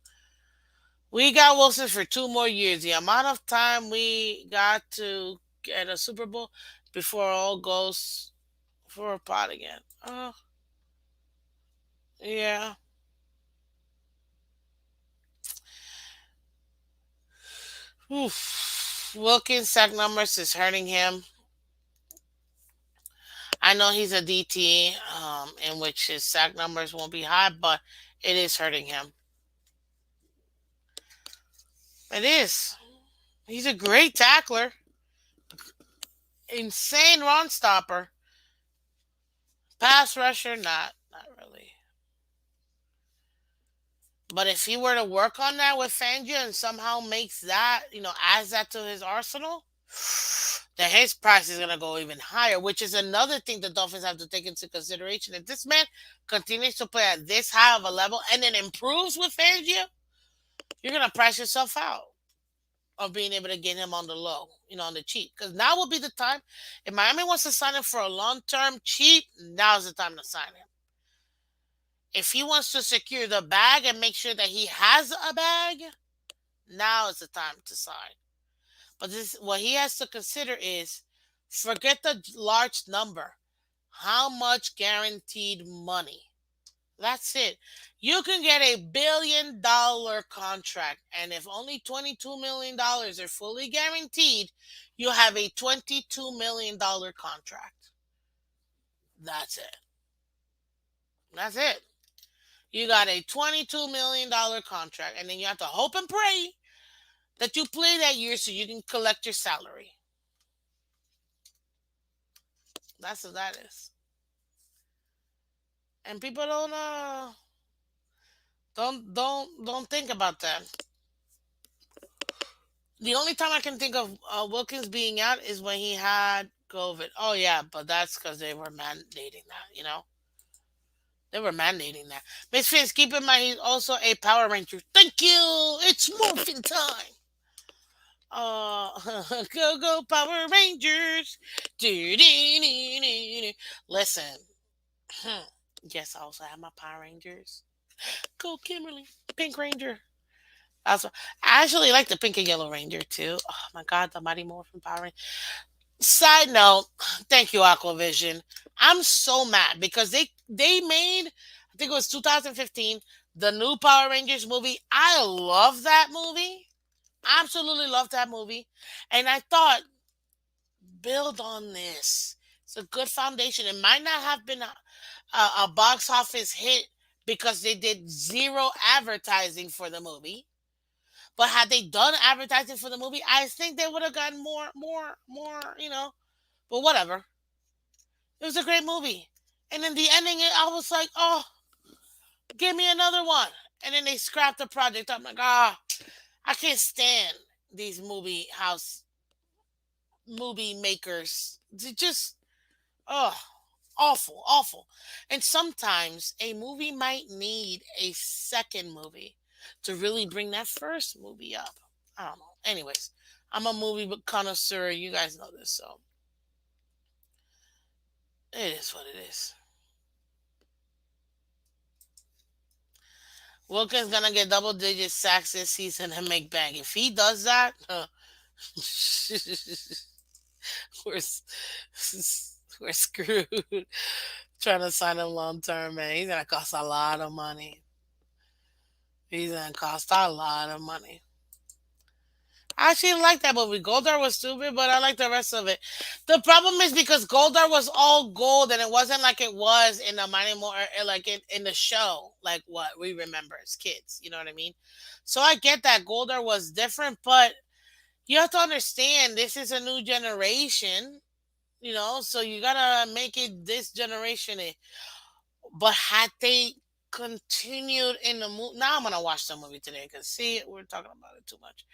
We got Wilson for 2 more years. The amount of time we got to get a Super Bowl before all goes for a pot again. Oh, yeah. Oof. Wilkins' sack numbers is hurting him. I know he's a DT, in which his sack numbers won't be high, but it is hurting him. It is. He's a great tackler, insane run stopper, pass rusher, not really. But if he were to work on that with Fangio and somehow makes that, adds that to his arsenal, That his price is gonna go even higher, which is another thing the Dolphins have to take into consideration. If this man continues to play at this high of a level and then improves with Fangio, you're gonna price yourself out of being able to get him on the low, on the cheap. Because now will be the time. If Miami wants to sign him for a long term cheap, now's the time to sign him. If he wants to secure the bag and make sure that he has a bag, now is the time to sign. But this what he has to consider is forget the large number. How much guaranteed money? That's it. You can get $1 billion contract, and if only $22 million are fully guaranteed, you have a $22 million contract. That's it. That's it. You got a $22 million contract, and then you have to hope and pray that you play that year so you can collect your salary. That's what that is. And people don't think about that. The only time I can think of Wilkins being out is when he had COVID. Oh yeah, but that's because they were mandating that. They were mandating that. Miss Phins, keep in mind he's also a Power Ranger. Thank you. It's morphin time. Go go Power Rangers. Do-do-do-do-do. Listen. Yes, I also have my Power Rangers. Go Kimberly, Pink Ranger. Also, I actually like the Pink and Yellow Ranger too. Oh my God, the Mighty Morphin Power Ranger. Side note, thank you, Aquavision. I'm so mad because they made, I think it was 2015, the new Power Rangers movie. I love that movie. Absolutely love that movie. And I thought, build on this. It's a good foundation. It might not have been a box office hit because they did zero advertising for the movie. But had they done advertising for the movie, I think they would have gotten more. But whatever. It was a great movie. And in the ending, I was like, oh, give me another one. And then they scrapped the project. I'm like, I can't stand these movie makers. They just, oh, awful, awful. And sometimes a movie might need a second movie to really bring that first movie up. I don't know. Anyways, I'm a movie connoisseur. You guys know this, so it is what it is. Wilkins gonna get double digit sacks this season and make bank. If he does that, we're we're screwed. Trying to sign him long term, man. He's gonna cost a lot of money. He's gonna cost a lot of money. I actually like that movie. Goldar was stupid, but I like the rest of it. The problem is because Goldar was all gold, and it wasn't like it was in the Mighty More, like in the show, like what we remember as kids. You know what I mean? So I get that Goldar was different, but you have to understand this is a new generation. So you gotta make it this generation. But had they continued in the movie, now I'm gonna watch the movie today because see, we're talking about it too much.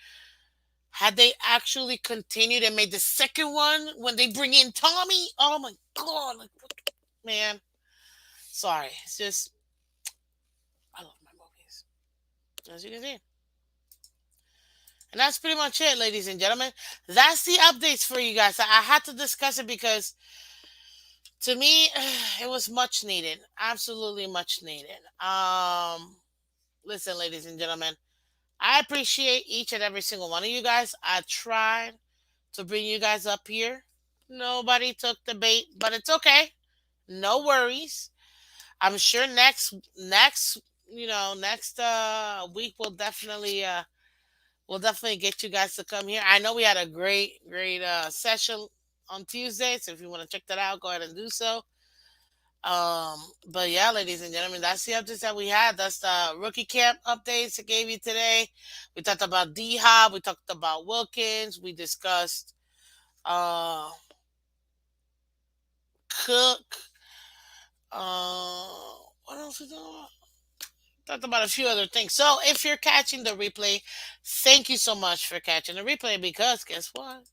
Had they actually continued and made the second one when they bring in Tommy, oh my God, like, man, sorry, it's just I love my movies, as you can see. And that's pretty much it, ladies and gentlemen. That's the updates for you guys. I had to discuss it because to me, it was much needed. Absolutely much needed. Listen, ladies and gentlemen, I appreciate each and every single one of you guys. I tried to bring you guys up here. Nobody took the bait, but it's okay. No worries. I'm sure next week we'll definitely get you guys to come here. I know we had a great session on Tuesday, so if you want to check that out, go ahead and do so. But yeah, ladies and gentlemen, that's the updates that we had. That's the rookie camp updates I gave you today. We talked about D Hop, we talked about Wilkins, we discussed uh Cook. What else we talked about a few other things. So if you're catching the replay, thank you so much for catching the replay because guess what?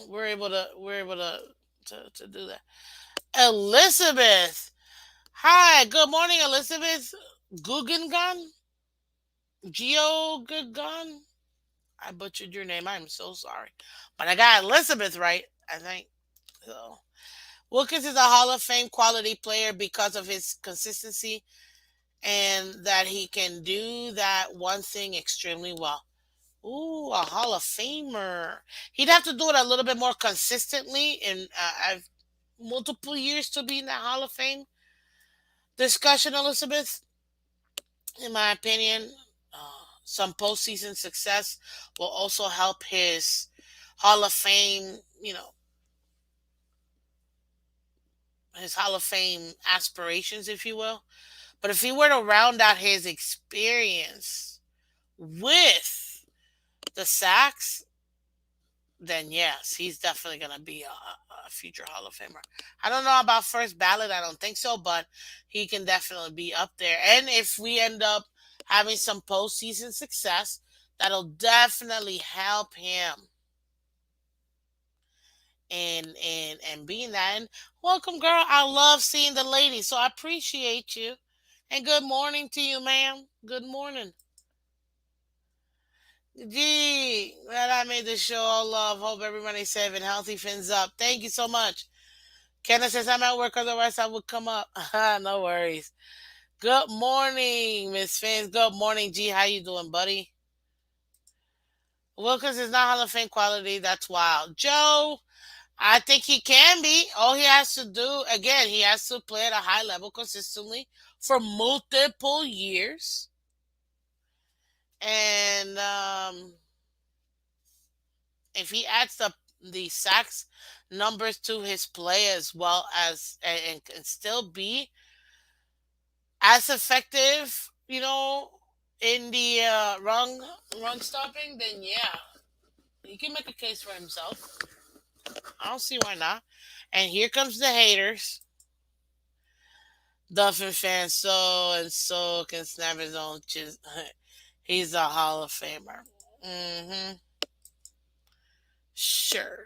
we're able to do that. Elizabeth, hi, good morning, Elizabeth. Guggengon, Geo Guggen. I butchered your name. I'm so sorry, but I got Elizabeth right. I think so. Wilkins is a Hall of Fame quality player because of his consistency and that he can do that one thing extremely well. Ooh, a Hall of Famer. He'd have to do it a little bit more consistently, and I've multiple years to be in that Hall of Fame discussion, Elizabeth. In my opinion, some postseason success will also help his Hall of Fame, his Hall of Fame aspirations, if you will. But if he were to round out his experience with the sacks, then yes, he's definitely going to be a future Hall of Famer. I don't know about first ballot. I don't think so, but he can definitely be up there. And if we end up having some postseason success, that'll definitely help him and being that. And welcome, girl. I love seeing the ladies, so I appreciate you. And good morning to you, ma'am. Good morning. Gee, glad I made this show all love. Hope everybody's safe and healthy. Fins up. Thank you so much. Kenna says I'm at work, otherwise I would come up. No worries. Good morning, Miss Fins. Good morning, G. How you doing, buddy? Wilkins is not Hall of Fame quality. That's wild. Joe, I think he can be. All he has to do, again, he has to play at a high level consistently for multiple years. And if he adds the sacks numbers to his play as well as and can still be as effective, in the run stopping, then yeah, he can make a case for himself. I don't see why not. And here comes the haters. Dolphin fan so and so can snap his own He's a Hall of Famer. Hmm. Sure.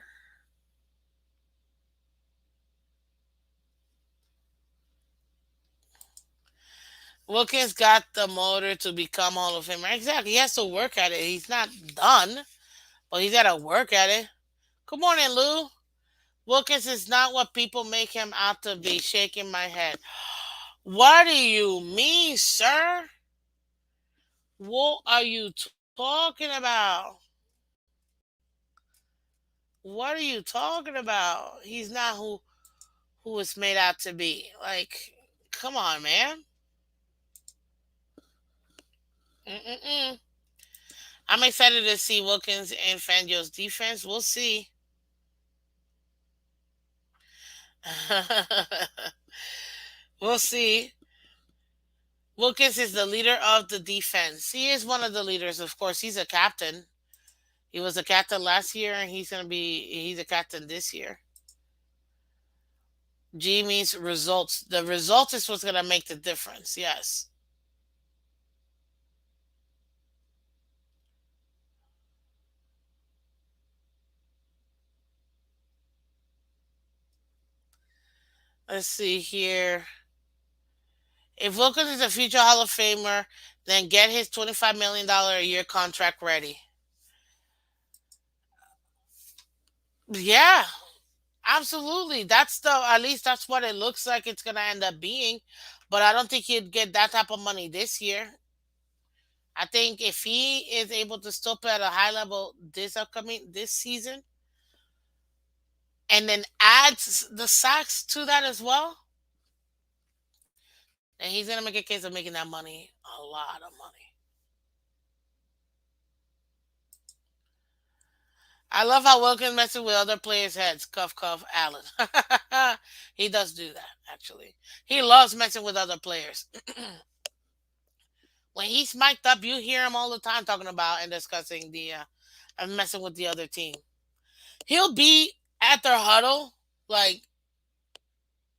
Wilkins got the motor to become Hall of Famer. Exactly. He has to work at it. He's not done, but he's got to work at it. Good morning, Lou. Wilkins is not what people make him out to be. Shaking my head. What do you mean, sir? What are you talking about? What are you talking about? He's not who is made out to be. Like, come on, man. Mm-mm-mm. I'm excited to see Wilkins and Fangio's defense. We'll see. We'll see. Wilkins is the leader of the defense. He is one of the leaders, of course. He's a captain. He was a captain last year, and he's a captain this year. G means results. The result is what's gonna make the difference. Yes. Let's see here. If Wilkins is a future Hall of Famer, then get his $25 million a year contract ready. Yeah, absolutely. That's the at least that's what it looks like it's gonna end up being. But I don't think he'd get that type of money this year. I think if he is able to still play at a high level this season, and then adds the sacks to that as well, then he's gonna make a case of making that money a lot of money. I love how Wilkins messes with other players' heads. Cuff, cuff, Allen. He does do that, actually. He loves messing with other players. When he's mic'd up, you hear him all the time talking about and discussing and messing with the other team. He'll be at their huddle, like,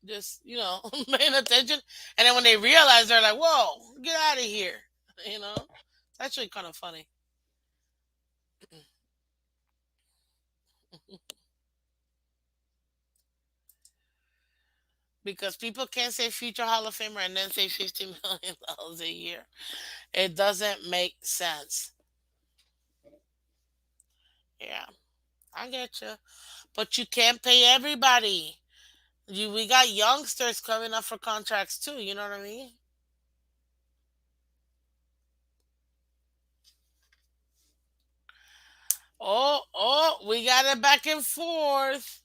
just, paying attention. And then when they realize, they're like, whoa, get out of here. It's actually kind of funny. because people can't say future Hall of Famer and then say $50 million a year. It doesn't make sense. Yeah, I get you, but you can't pay everybody. We got youngsters coming up for contracts too. You know what I mean? We got it back and forth.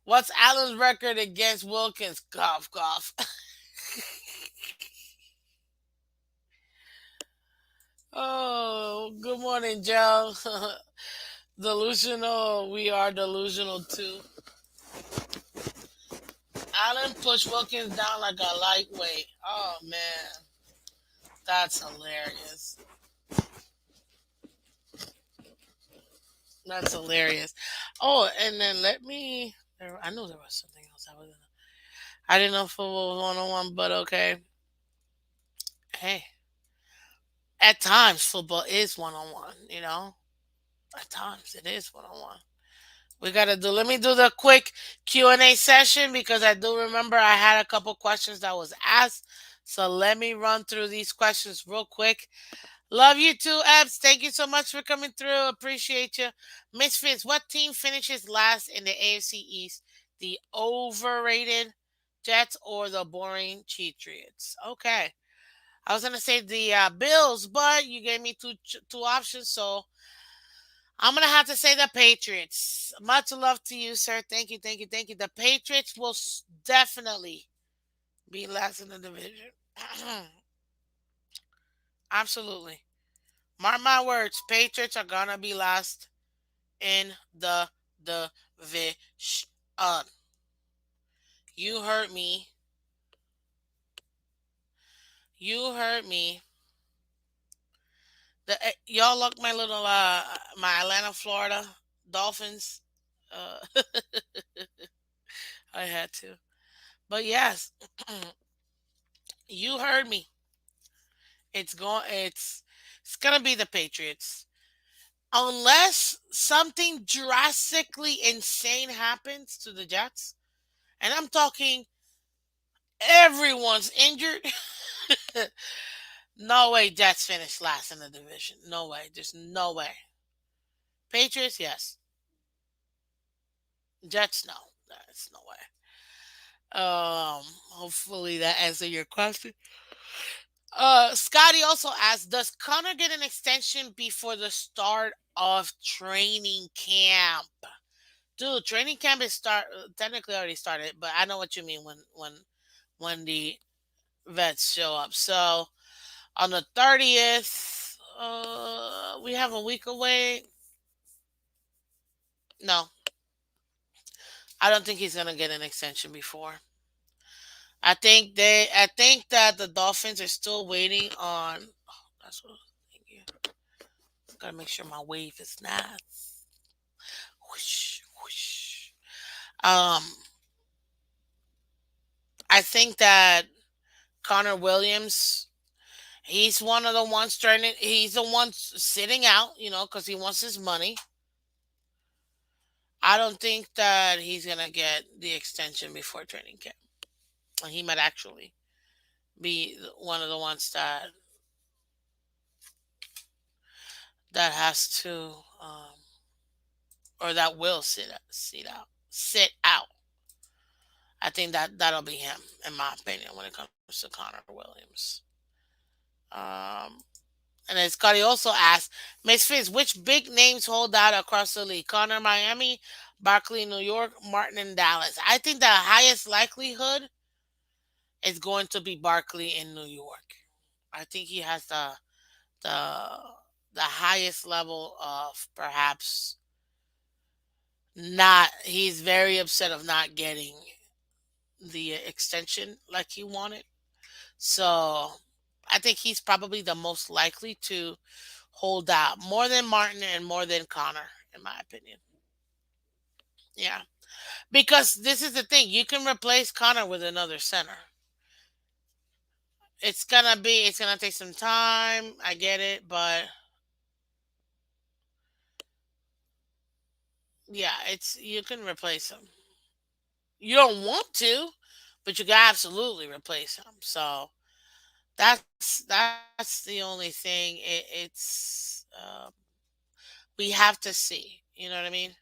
What's Allen's record against Wilkins? Golf, golf. Oh, good morning, Joe. Delusional. We are delusional too. Allen pushed Wilkins down like a lightweight. Oh man, that's hilarious. That's hilarious. Oh, and then let me. I knew there was something else I was gonna. I didn't know if it was 101, but okay. Hey, at times football is 101. You know, at times it is 101. We gotta do. Let me do the quick Q&A session because I do remember I had a couple questions that was asked. So let me run through these questions real quick. Love you too, Ebs. Thank you so much for coming through. Appreciate you. Miss Fitz, what team finishes last in the AFC East? The overrated Jets or the boring Patriots? Okay. I was gonna say the Bills, but you gave me two options, so I'm gonna have to say the Patriots. Much love to you, sir. Thank you, thank you, thank you. The Patriots will definitely be last in the division. Absolutely. Mark my words. Patriots are gonna be last in the division. You heard me. You heard me. Y'all look my little my Atlanta, Florida Dolphins. Uh, I had to, but yes, you heard me. It's going. It's gonna be the Patriots unless something drastically insane happens to the Jets, and I'm talking everyone's injured. No way Jets finish last in the division. No way. There's no way. Patriots, yes. Jets, no. There's no way. Hopefully that answered your question. Scotty also asked, does Connor get an extension before the start of training camp? Dude, training camp is technically already started, but I know what you mean when the vets show up. So on the 30th, we have a week away. No, I don't think he's gonna get an extension before. I think that the Dolphins are still waiting on. Oh, that's what I was thinking. Gotta make sure my wave is nice. Whoosh, whoosh. Um, I think that Connor Williams, he's one of the ones turning. He's the one sitting out, because he wants his money. I don't think that he's gonna get the extension before training camp. He might actually be one of the ones that has to, or that will sit out. I think that'll be him, in my opinion, when it comes to Connor Williams. Um, and then Scotty also asked, Miss Fitz, which big names hold out across the league? Connor Miami, Barkley New York, Martin in Dallas. I think the highest likelihood is going to be Barkley in New York. I think he has the the highest level of perhaps not. He's very upset of not getting the extension like he wanted. So I think he's probably the most likely to hold out more than Martin and more than Connor, in my opinion. Yeah. Because this is the thing, you can replace Connor with another center. It's gonna take some time. I get it, but yeah, it's you can replace him. You don't want to, but you can absolutely replace him. So that's the only thing. We have to see. You know what I mean?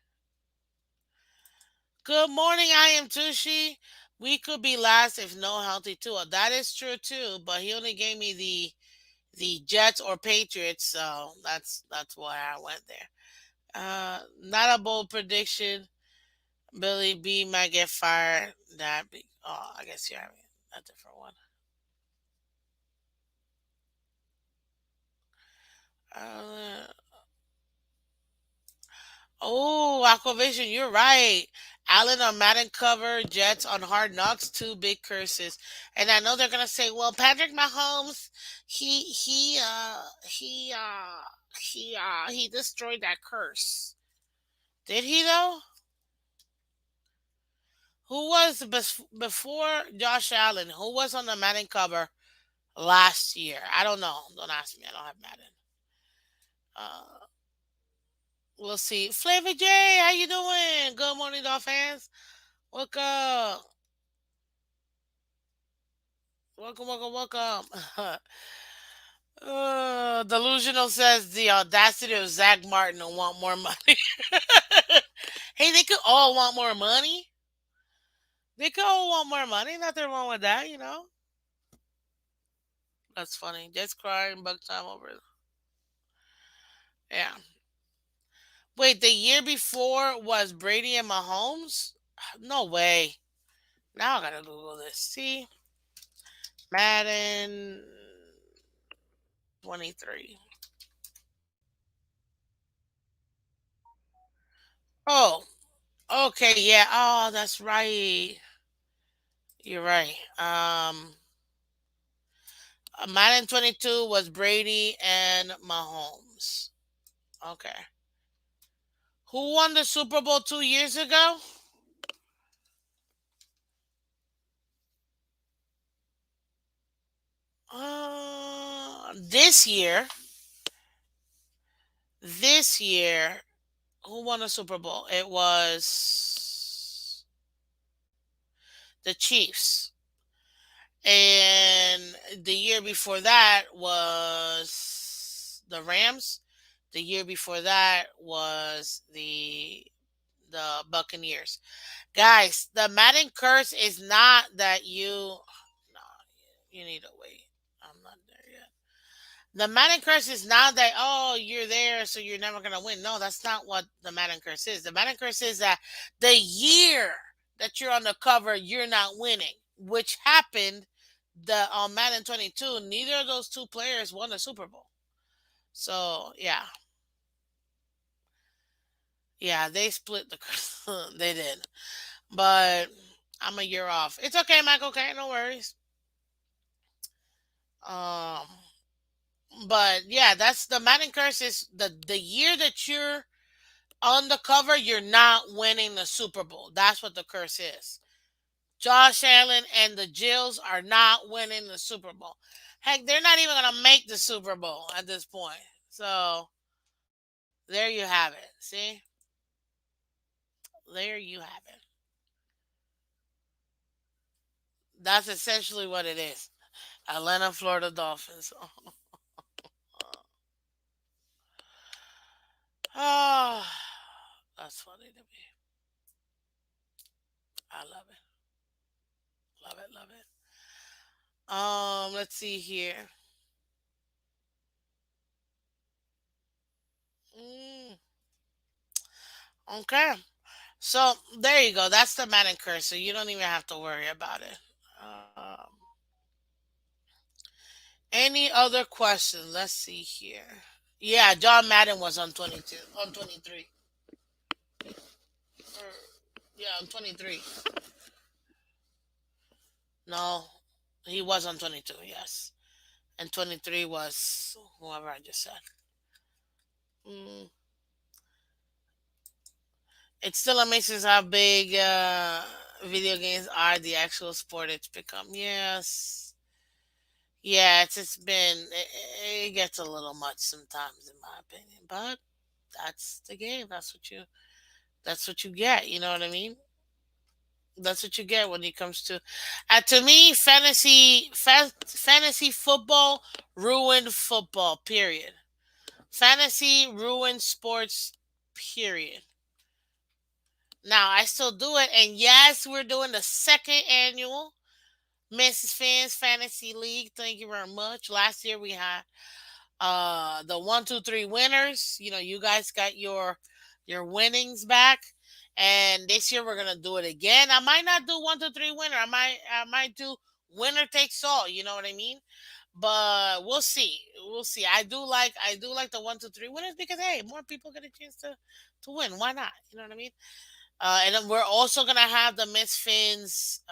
Good morning. I am Tushi. We could be last if no healthy Tua. That is true too. But he only gave me the Jets or Patriots, so that's why I went there. Not a bold prediction. Billy B might get fired. Oh, I guess you're having a different one. Uh, oh, Aquavision, you're right. Allen on Madden cover, Jets on Hard Knocks, two big curses. And I know they're gonna say, "Well, Patrick Mahomes, he destroyed that curse." Did he though? Who was before Josh Allen? Who was on the Madden cover last year? I don't know. Don't ask me. I don't have Madden. Uh, we'll see. Flavor J, how you doing? Good morning, Dolphins. Welcome, welcome. Delusional says the audacity of Zach Martin to want more money. Hey, they could all want more money. They could all want more money. Nothing wrong with that, you know. That's funny. Just crying bug time over. Yeah. Wait, the year before was Brady and Mahomes? No way. Now I gotta Google this. See, Madden 23. Oh, okay, yeah. Oh, that's right. You're right. Madden 22 was Brady and Mahomes. Okay. Who won the Super Bowl 2 years ago? This year. This year, who won the Super Bowl? It was the Chiefs. And the year before that was the Rams. The year before that was the Buccaneers. Guys, the Madden curse is not that you. No, you need to wait. I'm not there yet. The Madden curse is not that, oh, you're there so you're never gonna win. No, that's not what the Madden curse is. The Madden curse is that the year that you're on the cover, you're not winning, which happened the on Madden 22. Neither of those two players won the Super Bowl. So yeah, they split the curse. They did, but I'm a year off. It's okay, Michael. Okay, no worries. Um, but yeah, that's the Madden curse is the year that you're on the cover, you're not winning the Super Bowl. That's what the curse is. Josh Allen and the Jills are not winning the Super Bowl. Heck, they're not even going to make the Super Bowl at this point. So there you have it. See? There you have it. That's essentially what it is. Atlanta, Florida Dolphins. Oh, that's funny to me. I love it. Love it. Love it. Let's see here. Mm, okay. So there you go. That's the Madden curse. So you don't even have to worry about it. Um, any other question? Let's see here. Yeah, John Madden was on 22, on 23. Or, yeah, on 23. No, he was on 22. Yes, and 23 was whoever I just said. Mm, it still amazes how big video games are the actual sport it's become. Yes. Yeah, it's been it gets a little much sometimes in my opinion, but that's the game. That's what you get. You know what I mean? That's what you get when it comes to me, fantasy football ruined football. Period. Fantasy ruined sports. Period. Now I still do it, and yes, we're doing the second annual Mrs. Fans Fantasy League. Thank you very much. Last year we had the 1 2 3 winners. You guys got your winnings back, and this year we're gonna do it again. I might not do 1 2 3 winner. I might do winner takes all. You know what I mean? But we'll see. We'll see. I do like the 1 2 3 winners because hey, more people get a chance to win. Why not? You know what I mean? And then we're also gonna have the Miss Fins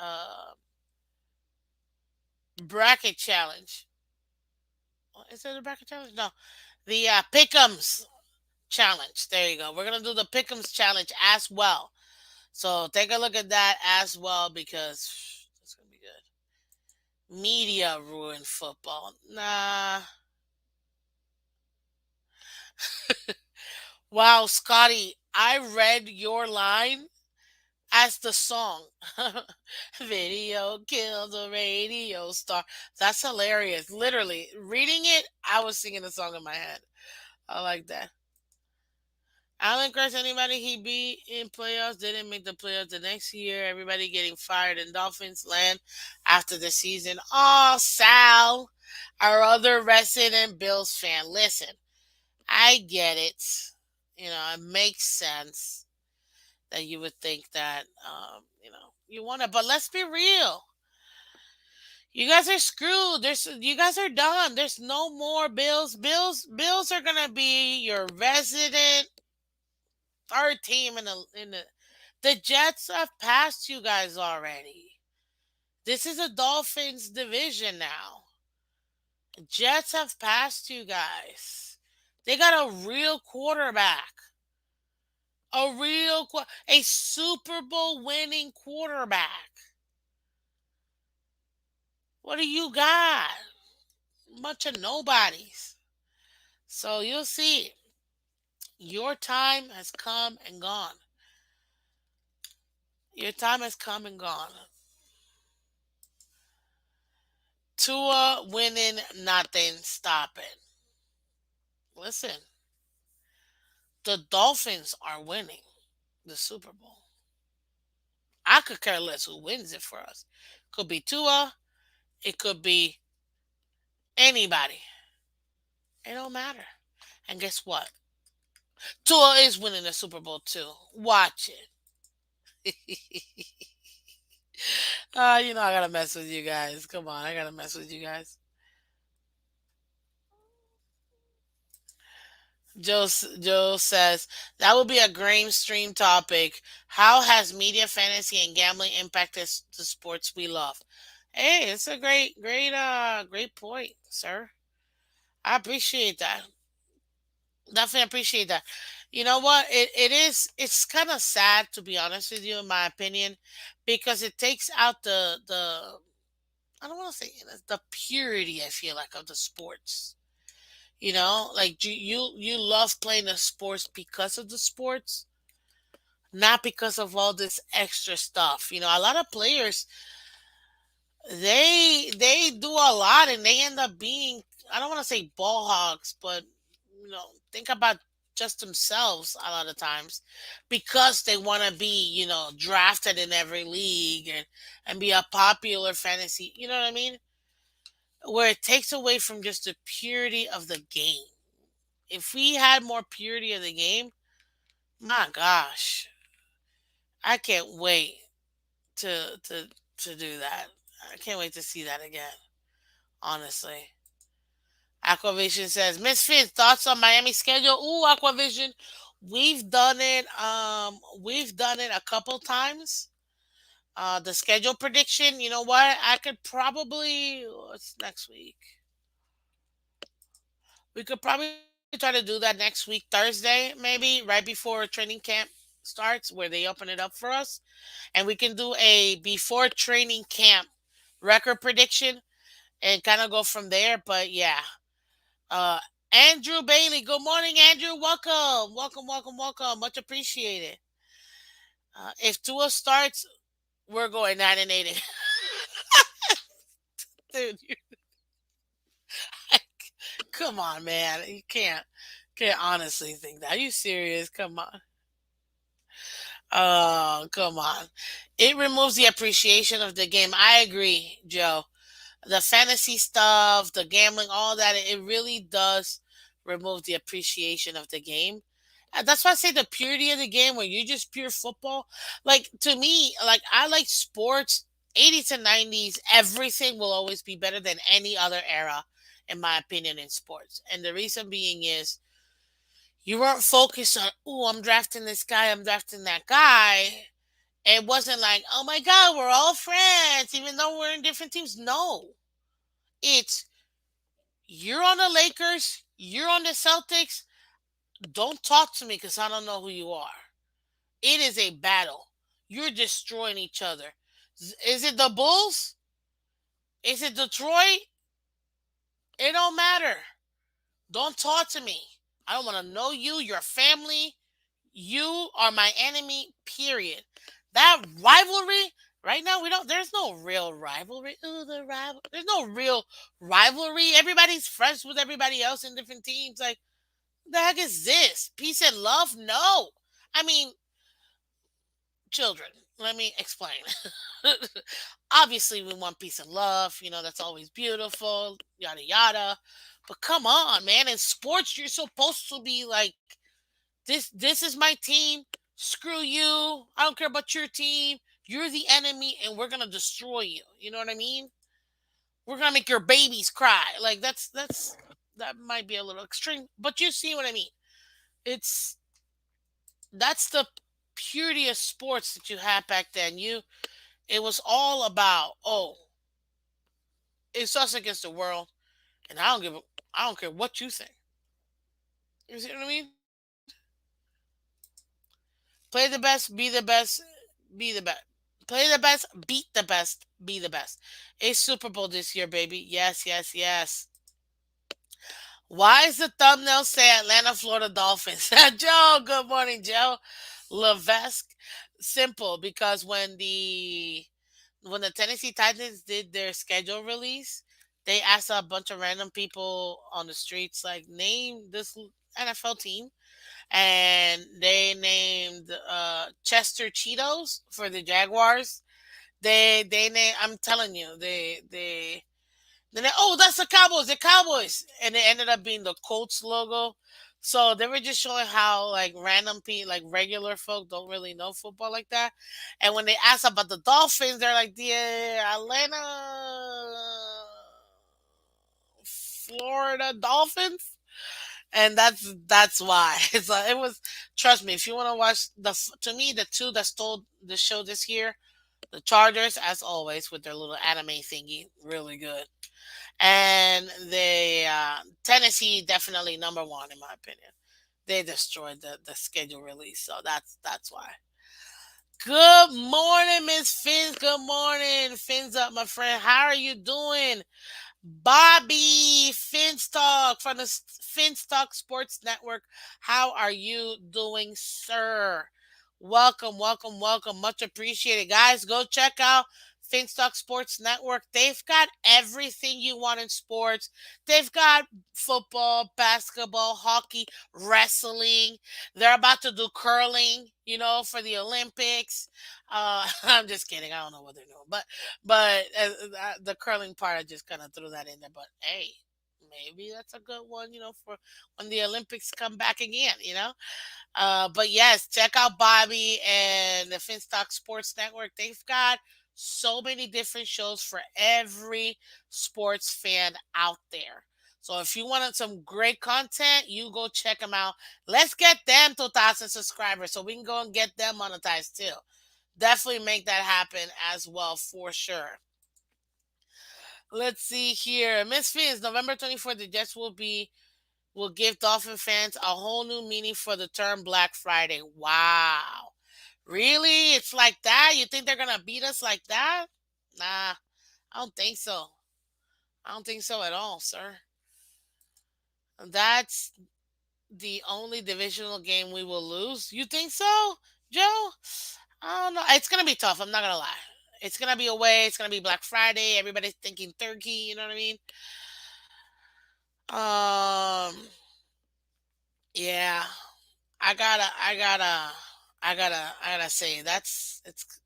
bracket challenge. Is it a bracket challenge? No, the Pick'ems challenge. There you go. We're gonna do the Pick'ems challenge as well. So take a look at that as well because it's gonna be good. Media ruined football. Nah. Wow, Scotty, I read your line as the song. Video killed the radio star. That's hilarious. Literally, reading it, I was singing the song in my head. I like that. Allen Crest, anybody he beat in playoffs didn't make the playoffs the next year. Everybody getting fired in Dolphins land after the season. Oh, Sal, our other resident Bills fan. Listen, I get it. It makes sense that you would think that, you want to. But let's be real. You guys are screwed. You guys are done. There's no more Bills. Bills are gonna be your resident third team in the. The Jets have passed you guys already. This is a Dolphins division now. Jets have passed you guys. They got a real quarterback. A Super Bowl winning quarterback. What do you got? Bunch of nobodies. So you'll see. Your time has come and gone. Your time has come and gone. Tua winning nothing stopping. Listen, the Dolphins are winning the Super Bowl. I could care less who wins it for us. Could be Tua. It could be anybody. It don't matter. And guess what? Tua is winning the Super Bowl too. Watch it. I gotta mess with you guys. Come on, I gotta mess with you guys. Joe says that would be a great stream topic. How has media, fantasy, and gambling impacted the sports we love? Hey, it's a great point, sir. I appreciate that. Definitely appreciate that. You know what? It's kind of sad to be honest with you, in my opinion, because it takes out the I don't want to say the purity. I feel like of the sports. Like you love playing the sports because of the sports, not because of all this extra stuff. A lot of players they do a lot and they end up being, I don't want to say ball hogs, but think about just themselves a lot of times because they want to be drafted in every league and be a popular fantasy. You know what I mean? Where it takes away from just the purity of the game. If we had more purity of the game, my gosh, I can't wait to do that. I can't wait to see that again. Honestly, Aquavision says, Miss Finn, thoughts on Miami schedule? Ooh, Aquavision, we've done it a couple times. The schedule prediction. You know what? I could probably what's next week? We could probably try to do that next week, Thursday, maybe right before training camp starts, where they open it up for us, and we can do a before training camp record prediction and kind of go from there. But yeah, uh, Andrew Bailey. Good morning, Andrew. Welcome. Much appreciated. If Tua starts, We're going 9-8. Dude, come on, man. You can't honestly think that. Are you serious? Come on. Oh, come on. It removes the appreciation of the game. I agree, Joe. The fantasy stuff, the gambling, all that, it really does remove the appreciation of the game. And that's why I say the purity of the game when you just pure football. Like to me, like I like sports 80s and 90s, everything will always be better than any other era, in my opinion, in sports. And the reason being is you weren't focused on, oh, I'm drafting this guy, I'm drafting that guy. It wasn't like, oh my God, we're all friends, even though we're in different teams. No. It's you're on the Lakers, you're on the Celtics. Don't talk to me because I don't know who you are. It is a battle. You're destroying each other. Is it the Bulls? Is it Detroit? It don't matter. Don't talk to me. I don't want to know you, your family. You are my enemy, period. That rivalry, right now, we don't, there's no real rivalry. Ooh, the rival. There's no real rivalry. Everybody's friends with everybody else in different teams. Like, the heck is this? Peace and love? No. I mean, children, let me explain. Obviously, we want peace and love. That's always beautiful, yada, yada. But come on, man. In sports, you're supposed to be like, this is my team. Screw you. I don't care about your team. You're the enemy, and we're gonna destroy you. You know what I mean? We're gonna make your babies cry. Like that might be a little extreme, but you see what I mean. It's that's the purity of sports that you had back then. It was all about, oh, it's us against the world, and I don't care what you think. You see what I mean? Play the best, be the best, be the best. Play the best, beat the best, be the best. A Super Bowl this year, baby. Yes, yes, yes. Why is the thumbnail say Atlanta, Florida Dolphins? Joe, good morning, Joe. Levesque. Simple, because when the Tennessee Titans did their schedule release, they asked a bunch of random people on the streets, like, name this NFL team, and they named Chester Cheetos for the Jaguars. They name. I'm telling you, oh, that's the Cowboys, the Cowboys, and it ended up being the Colts logo. So they were just showing how like random people, like regular folk, don't really know football like that. And when they asked about the Dolphins, they're like the Atlanta, Florida Dolphins, and that's why. It was. Trust me, if you want to watch to me the two that stole the show this year, the Chargers, as always, with their little anime thingy, really good. And the Tennessee, definitely number one in my opinion. They destroyed the schedule release, so that's why. Good morning, Miss Fins. Good morning, Fins up, my friend. How are you doing? Bobby Finstock from the Finstock Sports Network. How are you doing, sir? Welcome, welcome, welcome. Much appreciated. Guys, go check out Finstock Sports Network. They've got everything you want in sports. They've got football, basketball, hockey, wrestling. They're about to do curling, for the Olympics. I'm just kidding. I don't know what they're doing, but the curling part, I just kind of threw that in there. But hey, maybe that's a good one, for when the Olympics come back again, But yes, check out Bobby and the Finstock Sports Network. They've got so many different shows for every sports fan out there. So if you wanted some great content, you go check them out. Let's get them to 1,000 subscribers so we can go and get them monetized too. Definitely make that happen as well, for sure. Let's see here. Miss Phins, November 24th, the Jets will give Dolphin fans a whole new meaning for the term Black Friday. Wow. Really? It's like that? You think they're gonna beat us like that? Nah, I don't think so. I don't think so at all, sir. That's the only divisional game we will lose. You think so, Joe? I don't know. It's gonna be tough. I'm not gonna lie. It's gonna be away. It's gonna be Black Friday. Everybody's thinking turkey. You know what I mean? Yeah. I gotta say it's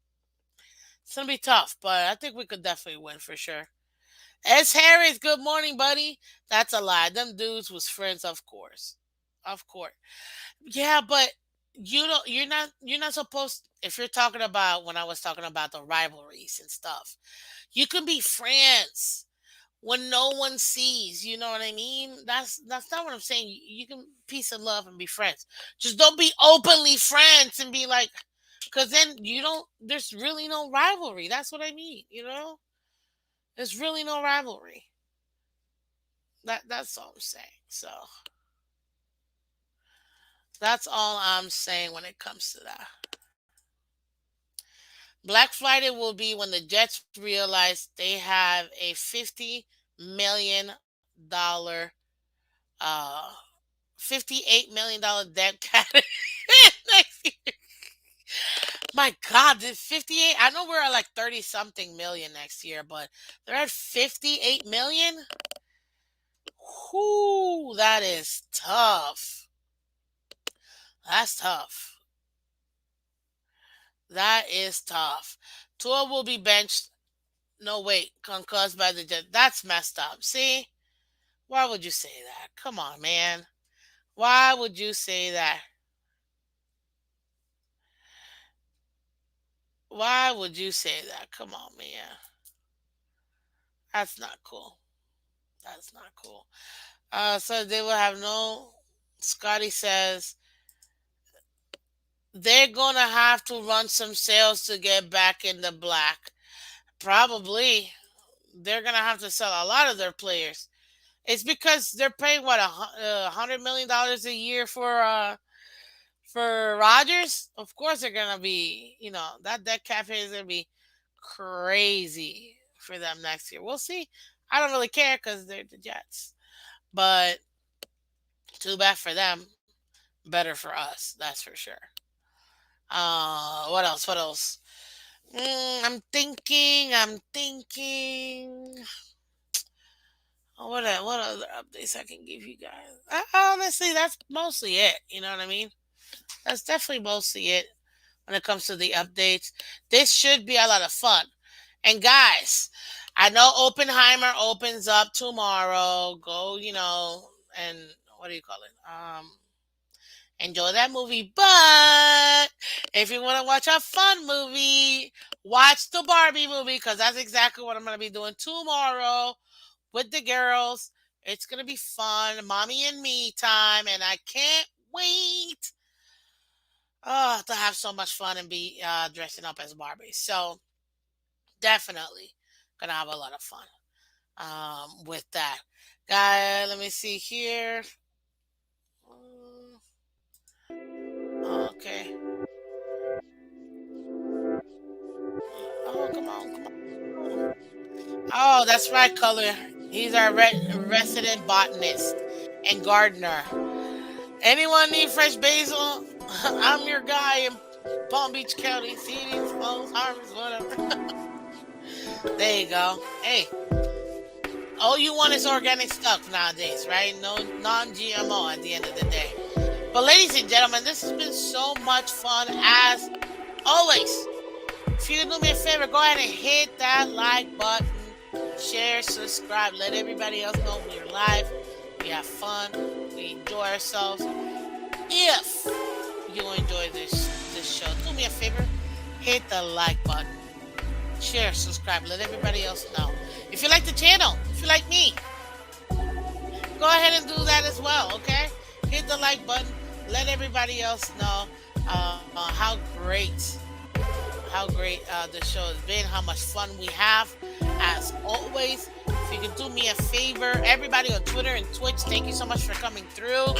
gonna be tough, but I think we could definitely win for sure. S. Harris, good morning, buddy. That's a lie. Them dudes was friends, of course, of course. Yeah, but you're not supposed. If you're talking about when I was talking about the rivalries and stuff, you can be friends when no one sees. You know what I mean? That's not what I'm saying. You can peace and love and be friends. Just don't be openly friends and be like, because then you don't. There's really no rivalry. That's what I mean. There's really no rivalry. That's all I'm saying. So that's all I'm saying when it comes to that. Black Friday will be when the Jets realize they have a $50 million, uh, $58 million debt cat next year. My God, this 58. I know we're at like 30 something million next year, but they're at 58 million. Whoo, that is tough. That's tough. That is tough. Tua will be benched. No, wait, concussed by the Jets. That's messed up. See? Why would you say that? Come on, man. Why would you say that? Why would you say that? Come on, man. That's not cool. That's not cool. So they will have no. Scotty says they're gonna have to run some sales to get back in the black. Probably, they're gonna have to sell a lot of their players. It's because they're paying what $100 million a year for Rodgers. Of course, they're gonna be. That cap hit is gonna be crazy for them next year. We'll see. I don't really care because they're the Jets, but too bad for them. Better for us, that's for sure. What else? What else? I'm thinking. I'm thinking. What other updates I can give you guys? Honestly, that's mostly it. You know what I mean? That's definitely mostly it when it comes to the updates. This should be a lot of fun. And guys, I know Oppenheimer opens up tomorrow. Go, and what do you call it? Enjoy that movie. But if you want to watch a fun movie, watch the Barbie movie because that's exactly what I'm going to be doing tomorrow with the girls. It's going to be fun. Mommy and me time. And I can't wait to have so much fun and be dressing up as Barbie. So definitely going to have a lot of fun with that. Guy, let me see here. Okay. Oh, come on, come on. Oh, that's right, Color. He's our resident botanist and gardener. Anyone need fresh basil? I'm your guy in Palm Beach County. Seedings, clothes, harvest, whatever. There you go. Hey, all you want is organic stuff nowadays, right? No non-GMO at the end of the day. But ladies and gentlemen, this has been so much fun as always. If you can do me a favor, go ahead and hit that like button, share, subscribe, let everybody else know we're live, we have fun, we enjoy ourselves. If you enjoy this show, do me a favor, hit the like button, share, subscribe, let everybody else know. If you like the channel, if you like me, go ahead and do that as well, okay? Hit the like button, let everybody else know how great the show has been, how much fun we have. As always, if you can do me a favor, everybody on Twitter and Twitch, thank you so much for coming through.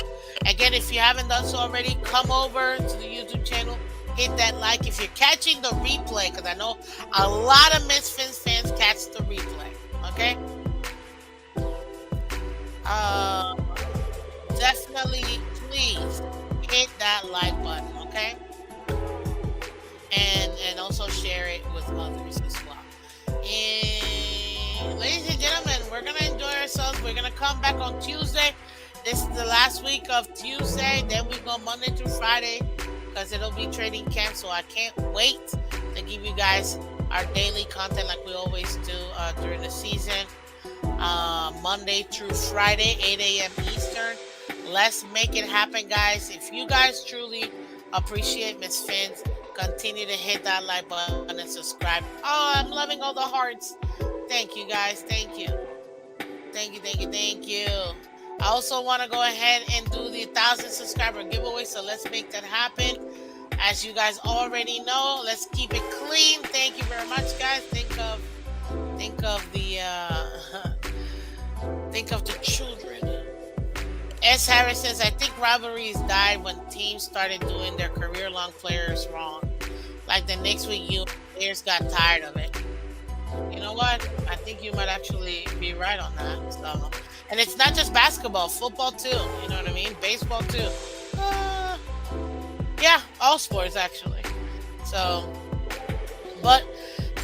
Again, if you haven't done so already, come over to the YouTube channel, hit that like. If you're catching the replay, because I know a lot of Miss Phins fans catch the replay, okay? Definitely, please hit that like button, okay? And also share it with others as well. ourselves. We're gonna come back on Tuesday. This is the last week of Tuesday. Then we go Monday through Friday because it'll be training camp. So I can't wait to give you guys our daily content like we always do during the season. Monday through Friday, 8 a.m. Eastern. Let's make it happen, guys. If you guys truly appreciate Miss Phins, continue to hit that like button and subscribe. Oh, I'm loving all the hearts. Thank you, guys. Thank you. Thank you, thank you, thank you. I also want to go ahead and do the 1,000 subscriber giveaway, so let's make that happen. As you guys already know, let's keep it clean. Thank you very much, guys. Think of the think of the children. S. Harris says, I think rivalries died when teams started doing their career-long players wrong. Like the Knicks with you, players got tired of it. You know what? I think you might actually be right on that. So, and it's not just basketball, football too. You know what I mean? Baseball too. Uh, yeah, all sports actually. So, but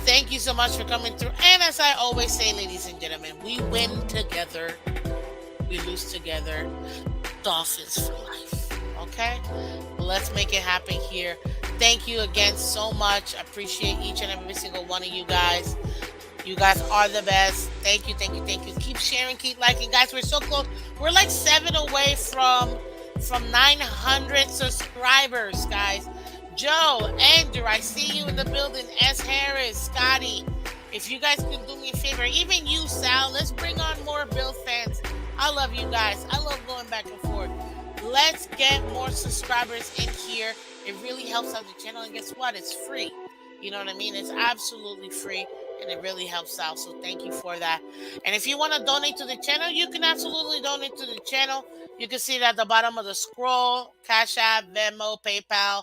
thank you so much for coming through. And as I always say, ladies and gentlemen, we win together, we lose together. Dolphins for life. Okay? Let's make it happen here. Thank you again so much. I appreciate each and every single one of you guys. You guys are the best. Thank you, thank you, thank you. Keep sharing, keep liking. Guys, we're so close. We're like 7 away from 900 subscribers, guys. Joe, Andrew, I see you in the building. S. Harris, Scotty. If you guys can do me a favor, even you, Sal, let's bring on more Bill fans. I love you guys. I love going back and forth. Let's get more subscribers in here. It really helps out the channel. And guess what? It's free. You know what I mean? It's absolutely free. And it really helps out. So thank you for that. And if you want to donate to the channel, you can absolutely donate to the channel. You can see it at the bottom of the scroll. Cash App, Venmo, PayPal.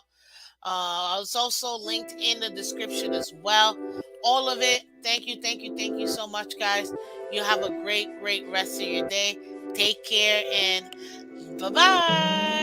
It's also linked in the description as well. All of it. Thank you, thank you, thank you so much, guys. You have a great, great rest of your day. Take care and bye-bye.